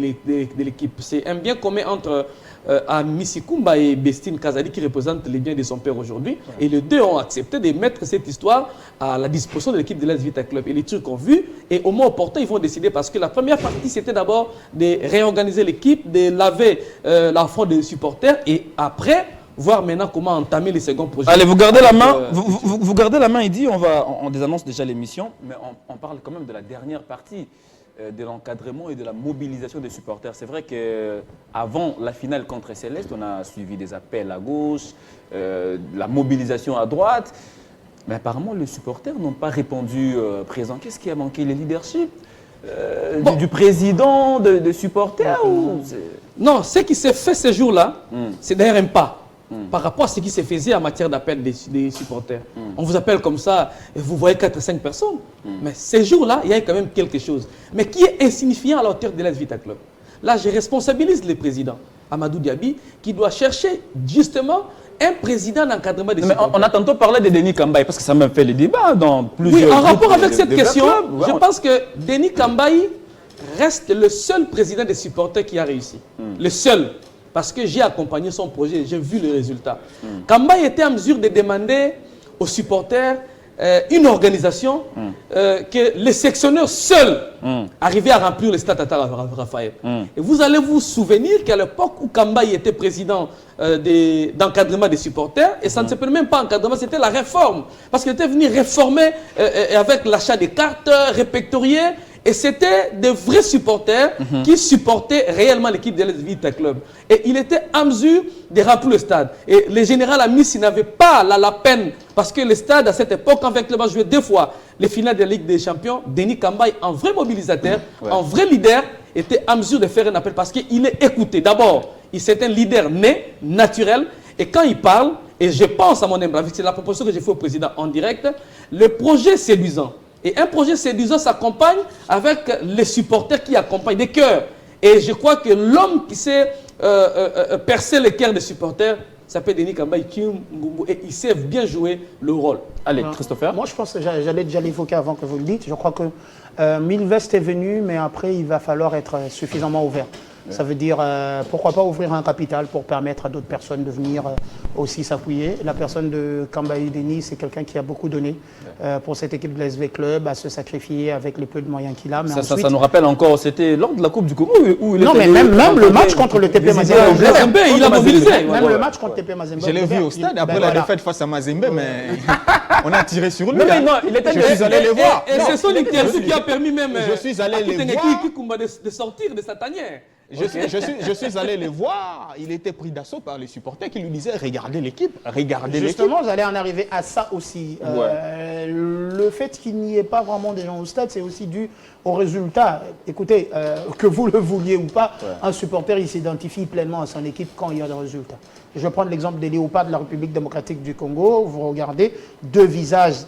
l'équipe. C'est un bien commun entre Amisi Kumba et Bestine Kazadi qui représentent les biens de son père aujourd'hui. Et les deux ont accepté de mettre cette histoire à la disposition de l'équipe de l'AS Vita Club. Et les Turcs ont vu et au moment opportun, ils vont décider parce que la première partie, c'était d'abord de réorganiser l'équipe, de laver la fraude des supporters et après, voir maintenant comment entamer les seconds projets. Allez, vous gardez la main. Vous gardez la main, il dit, on désannonce déjà l'émission, mais on parle quand même de la dernière partie, de l'encadrement et de la mobilisation des supporters. C'est vrai qu'avant la finale contre Céleste, on a suivi des appels à gauche, la mobilisation à droite, mais apparemment les supporters n'ont pas répondu présent. Qu'est-ce qui a manqué? Le leadership du président, des supporters Non, ce qui s'est fait ce jour-là, c'est d'ailleurs un pas. Par rapport à ce qui se faisait en matière d'appel des supporters. On vous appelle comme ça, et vous voyez 4 ou 5 personnes. Mais ces jours-là, il y a quand même quelque chose. Mais qui est insignifiant à la hauteur de l'AS Vita Club. Là, je responsabilise le président, Amadou Diaby, qui doit chercher justement un président d'encadrement des supporters. On a tantôt parlé de Denis Kambaye, parce que ça m'a fait le débat dans plusieurs... Oui, en rapport avec cette question, je pense que Denis Kambaye reste le seul président des supporters qui a réussi. Le seul. Parce que j'ai accompagné son projet, j'ai vu le résultat. Kambaye était en mesure de demander aux supporters une organisation que les sectionneurs seuls arrivaient à remplir le stade Tata Raphaël. Et vous allez vous souvenir qu'à l'époque où Kambaye était président d'encadrement des supporters, et ça ne s'appelait même pas encadrement, c'était la réforme. Parce qu'il était venu réformer avec l'achat des cartes, répertoriées. Et c'était des vrais supporters qui supportaient réellement l'équipe de l'AS Vita Club. Et il était en mesure de remplir le stade. Et le général Amici n'avait pas la peine, parce que le stade, à cette époque, quand le club a joué 2 fois les finales de la Ligue des Champions, Denis Kambaye, un vrai mobilisateur, un vrai leader, était en mesure de faire un appel parce qu'il est écouté. D'abord, c'est un leader né, naturel, et quand il parle, et je pense à mon humble avis, c'est la proposition que j'ai faite au président en direct, le projet séduisant. Et un projet séduisant s'accompagne avec les supporters qui accompagnent des cœurs. Et je crois que l'homme qui sait percer les cœurs des supporters s'appelle Denis Kambaye et il sait bien jouer le rôle. Allez, Christopher. Moi, je pense que j'allais déjà l'évoquer avant que vous le dites. Je crois que 1000 vestes est venu, mais après, il va falloir être suffisamment ouvert. Ça veut dire, pourquoi pas ouvrir un capital pour permettre à d'autres personnes de venir aussi s'appuyer. La personne de Kambaï Denis, c'est quelqu'un qui a beaucoup donné pour cette équipe de l'SV Club, à se sacrifier avec les peu de moyens qu'il a. Mais ça nous rappelle encore, c'était lors de la Coupe du Congo où il non, mais même le match contre le TP Mazembe. Il a mobilisé. Même le match contre TP Mazembe. Je l'ai vu au stade après la défaite face à Mazembe, mais on a tiré sur lui. Non, il était je suis allé les voir. Et c'est son interview qui a permis même je suis allé les voir de sortir de sa tanière. Je suis allé les voir. Il était pris d'assaut par les supporters qui lui disaient regardez l'équipe, regardez l'équipe. Justement, j'allais en arriver à ça aussi. Le fait qu'il n'y ait pas vraiment des gens au stade, c'est aussi dû au résultat. Écoutez, que vous le vouliez ou pas, un supporter, il s'identifie pleinement à son équipe quand il y a des résultats. Je vais prendre l'exemple des léopards de la République démocratique du Congo. Vous regardez deux visages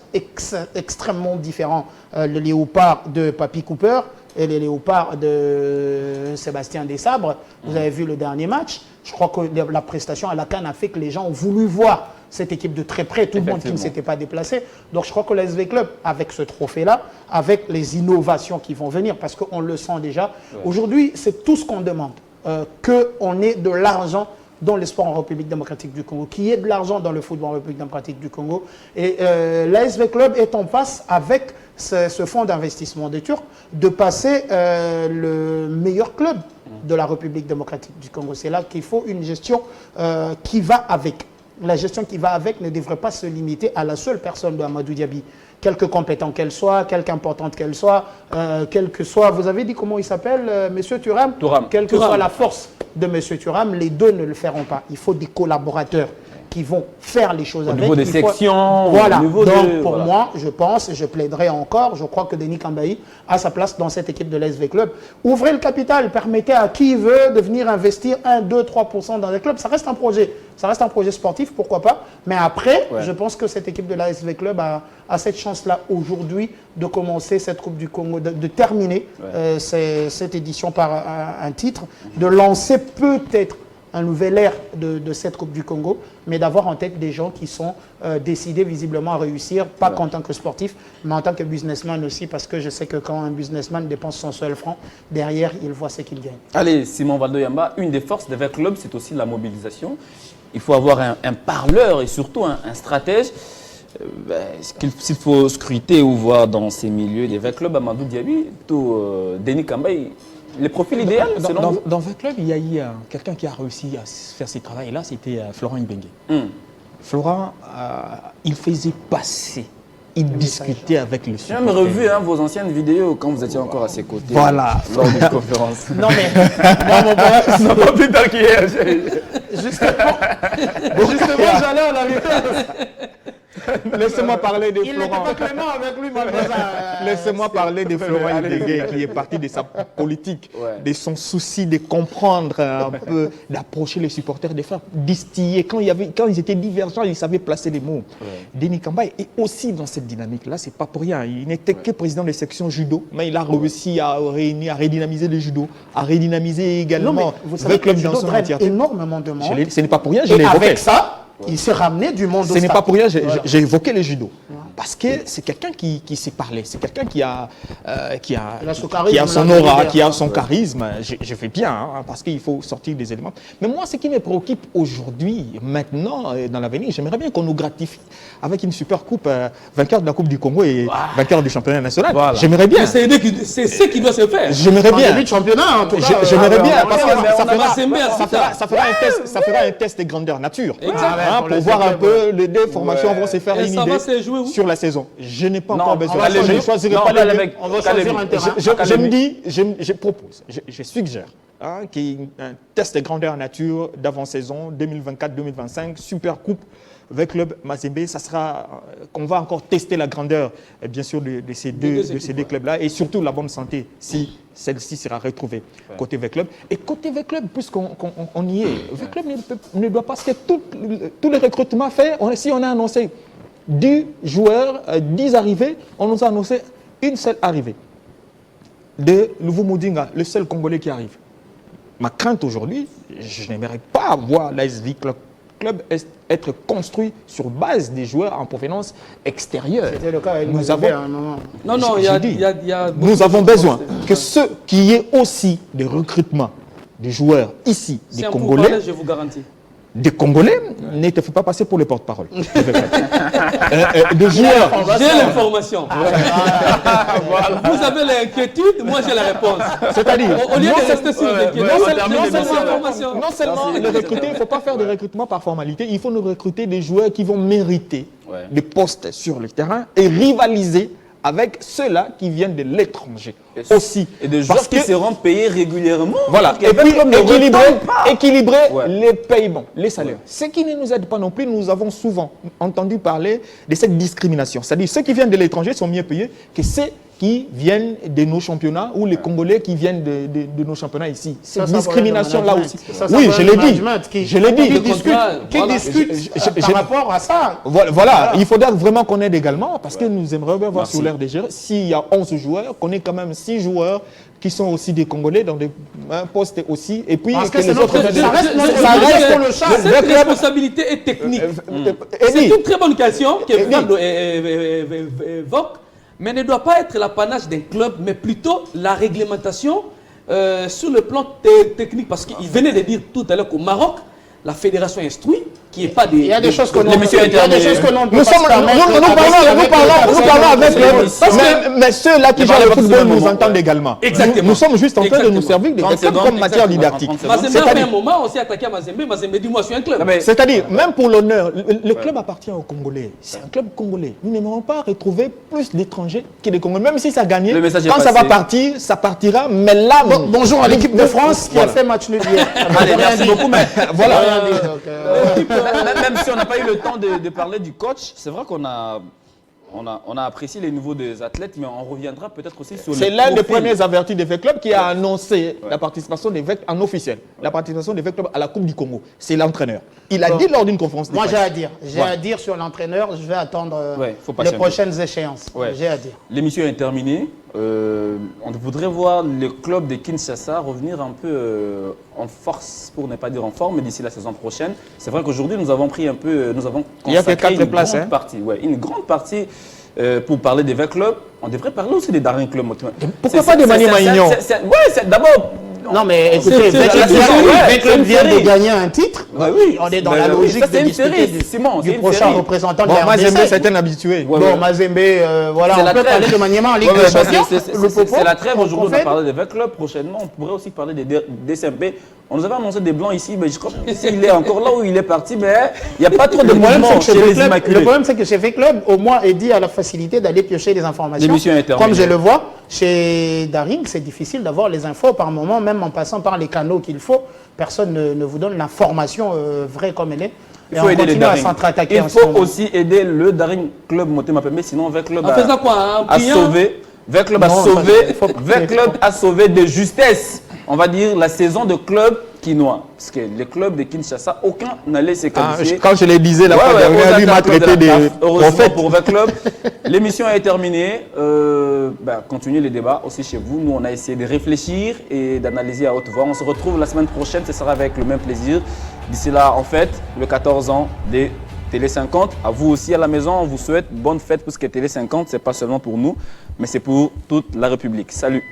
extrêmement différents. Le léopard de Papy Cooper et les léopards de Sébastien Desabre. Vous avez vu le dernier match. Je crois que la prestation à la CAN a fait que les gens ont voulu voir cette équipe de très près, tout le monde qui ne s'était pas déplacé. Donc je crois que l'SV Club, avec ce trophée-là, avec les innovations qui vont venir, parce qu'on le sent déjà, aujourd'hui, c'est tout ce qu'on demande, qu'on ait de l'argent dans le sport en République démocratique du Congo, qu'il y ait de l'argent dans le football en République démocratique du Congo. Et l'ASV Club est en face avec ce fonds d'investissement des Turcs de passer le meilleur club de la République démocratique du Congo. C'est là qu'il faut une gestion qui va avec. La gestion qui va avec ne devrait pas se limiter à la seule personne de Amadou Diaby. Quelque compétente qu'elle soit, quelque importante qu'elle soit, quel que soit, vous avez dit comment il s'appelle, Monsieur Thuram. Quelle que soit la force de Monsieur Thuram, les deux ne le feront pas. Il faut des collaborateurs qui vont faire les choses avec. Au niveau des sections, voilà. Au niveau donc pour moi, je pense, et je plaiderai encore, je crois que Denis Kambaï a sa place dans cette équipe de l'SV Club. Ouvrez le capital, permettez à qui veut de venir investir 1, 2, 3% dans les clubs. Ça reste un projet. Ça reste un projet sportif, pourquoi pas. Mais après, je pense que cette équipe de l'ASV Club a cette chance-là aujourd'hui de commencer cette Coupe du Congo, de terminer cette édition par un titre, de lancer peut-être un nouvel ère de cette Coupe du Congo, mais d'avoir en tête des gens qui sont décidés visiblement à réussir, pas qu'en tant que sportif, mais en tant que businessman aussi, parce que je sais que quand un businessman dépense son seul franc, derrière, il voit ce qu'il gagne. Allez, Simon Valdo-Yamba, une des forces des clubs, c'est aussi la mobilisation. Il faut avoir un parleur et surtout un stratège. S'il faut scruter ou voir dans ces milieux des clubs, Amadou Diaby, Denis Kambaï, le profil idéal selon vous? Dans 20 clubs, il y a eu quelqu'un qui a réussi à faire ce travail-là, c'était Florent Ibengue. Florent, il faisait passer, il discutait avec les supporters. J'ai même revu vos anciennes vidéos quand vous étiez encore à ses côtés. Voilà. Lors d'une conférence. Non mais, moi mon père, Non, pas plus tard qu'hier. justement j'allais en arriver. Laissez-moi parler de Il n'était Florent. pas clément avec lui, malgré ça. Laissez-moi parler de Florent Ibengue qui est parti de sa politique, de son souci de comprendre un peu, d'approcher les supporters, de faire distiller. Quand ils étaient divergents, il savait placer les mots. Denis Kambaï est aussi dans cette dynamique-là, c'est pas pour rien. Il n'était que président de section judo, mais il a réussi à redynamiser le judo, à redynamiser également Non, mais vous savez que le judo draine énormément de monde. Ce n'est pas pour rien, je l'ai Et évoqué. avec ça, il s'est ramené du monde au Ce n'est stade. pas pour rien, j'ai évoqué le judo. Parce que c'est quelqu'un qui sait parler, c'est quelqu'un qui a son aura, qui a son charisme. Je fais bien, parce qu'il faut sortir des éléments. Mais moi, ce qui me préoccupe aujourd'hui, maintenant, dans l'avenir, j'aimerais bien qu'on nous gratifie avec une super coupe, vainqueur de la Coupe du Congo et vainqueur du championnat national. Voilà. J'aimerais bien. C'est ce qui doit se faire. J'aimerais En bien. début de championnat, en tout cas. J'aimerais bien, parce que on ça fera un test de grandeur nature. Exact. Pour voir un peu, les deux formations vont se faire Et une ça idée va se jouer où? sur la saison. Je n'ai pas Non, encore besoin. on va Je ne aller- choisirai non, pas on va aller les deux. avec- On va choisir un terrain. Je propose, je suggère qu'il y ait un test de grandeur nature d'avant-saison 2024-2025, Super Coupe avec Club Mazembe. Ça sera qu'on va encore tester la grandeur, bien sûr, de ces deux clubs-là et surtout la bonne santé, si celle-ci sera retrouvée côté V-Club. Et côté V-Club, puisqu'on y est, V-Club ne doit pas, parce que tous les recrutements faits, si on a annoncé 10 joueurs, 10 arrivées, on nous a annoncé une seule arrivée de Nouveau Moudinga, le seul Congolais qui arrive. Ma crainte aujourd'hui, je n'aimerais pas voir l'ASV Club être construit sur base des joueurs en provenance extérieure. C'était le cas avec Nous Mazembe avons- à un moment. Non, J'ai dit, il y a nous avons besoin que qu'il y ait aussi des recrutements des joueurs ici, des C'est un Congolais. pourparlers, je vous garantis. Des Congolais, ne te fais pas passer pour le porte-parole. Des joueurs. J'ai l'information. Vous avez l'inquiétude, moi j'ai la réponse. C'est-à-dire, Au lieu de rester sur l'inquiétude, non seulement le recruter, il ne faut pas faire de recrutement par formalité, il faut nous recruter des joueurs qui vont mériter des postes sur le terrain et rivaliser avec ceux-là qui viennent de l'étranger aussi. Et des joueurs qui seront payés régulièrement. Voilà, et puis équilibrer les paiements, les salaires. Ouais. Ce qui ne nous aide pas non plus, nous avons souvent entendu parler de cette discrimination. C'est-à-dire ceux qui viennent de l'étranger sont mieux payés que ceux qui viennent de nos championnats ou les Congolais qui viennent de nos championnats ici. Cette discrimination-là aussi. Oui, je l'ai dit. Je l'ai dit. Qui discute par rapport à ça. Voilà, il faudra vraiment qu'on aide également, parce que nous aimerions bien voir sur l'air des joueurs, s'il y a 11 joueurs, qu'on ait quand même 6 joueurs qui sont aussi des Congolais dans des postes aussi. Et puis, parce que c'est notre cette responsabilité est technique. C'est une très bonne question que Fernando évoque, mais ne doit pas être l'apanage d'un club, mais plutôt la réglementation sur le plan technique. Parce qu'il venait de dire tout à l'heure qu'au Maroc, la fédération instruit qu'il n'y ait pas des... Il y a des choses que l'on Nous parlons avec mais ceux-là qui gèrent le football nous entendent également. Exactement. Nous sommes juste en train de nous servir de comme matière didactique. Mazembe, à un moment, on s'est attaqué à Mazembe. Mazembe dit, moi, je suis un club. C'est-à-dire, même pour l'honneur, le club appartient aux Congolais. C'est un club congolais. Nous n'aimerons pas retrouver plus d'étrangers que des Congolais. Même si ça a gagné, quand ça va partir, ça partira. Mais là, bonjour à l'équipe de France qui a fait match nul hier. Allez, merci beaucoup. Voilà. Même si on n'a pas eu le temps de parler du coach, c'est vrai qu'on a apprécié les niveaux des athlètes, mais on reviendra peut-être aussi sur C'est l'un des premiers avertis des V-Clubs qui a annoncé la participation des V en officiel, la participation des V-Clubs à la Coupe du Congo. C'est l'entraîneur. Il a dit lors d'une conférence de presse. Moi, j'ai à dire sur l'entraîneur. Je vais attendre les prochaines échéances. J'ai à dire. L'émission est terminée. On voudrait voir le club de Kinshasa revenir un peu en force, pour ne pas dire en forme, d'ici la saison prochaine. C'est vrai qu'aujourd'hui, nous avons pris un peu, nous avons consacré une grande partie pour parler des V-Clubs. On devrait parler aussi des Daring Club. Pourquoi pas de Manier Maignan? C'est d'abord... Non, mais écoutez, V-Club vient de gagner un titre. Oui, on est dans la logique de discuter du prochain représentant de la RDC. Moi, Mazembe, c'est un habitué. Bon, Mazembe, voilà, on peut parler de Maniema en Ligue des Champions. C'est la trêve aujourd'hui, on a parlé des V-Clubs. Prochainement, on pourrait aussi parler des DCMP. On nous avait annoncé des Blancs ici, mais je crois qu'il est encore là où il est parti, mais il n'y a pas trop de mouvement chez les Immaculés. Le problème, c'est que chez V-Club, au moins, Eddy a la facilité d'aller piocher des informations. Comme je le vois, chez Daring, c'est difficile d'avoir les infos par moment, même en passant par les canaux qu'il faut. Personne ne vous donne l'information vraie comme elle est. Il faut aider les Daring. Il faut aussi aider le Daring Club Motema Pembe, sinon V-Club a sauvé de justesse, on va dire, la saison de club quinois. Parce que les clubs de Kinshasa, aucun n'allait se qualifier. Quand je le disais, la fois dernière, lui m'a traité de... Heureusement pour V-Club. L'émission est terminée. Continuez les débats aussi chez vous. Nous, on a essayé de réfléchir et d'analyser à haute voix. On se retrouve la semaine prochaine. Ce sera avec le même plaisir. D'ici là, en fait, le 14 ans des Télé 50. À vous aussi à la maison, on vous souhaite bonne fête parce que Télé 50, ce n'est pas seulement pour nous, mais c'est pour toute la République. Salut!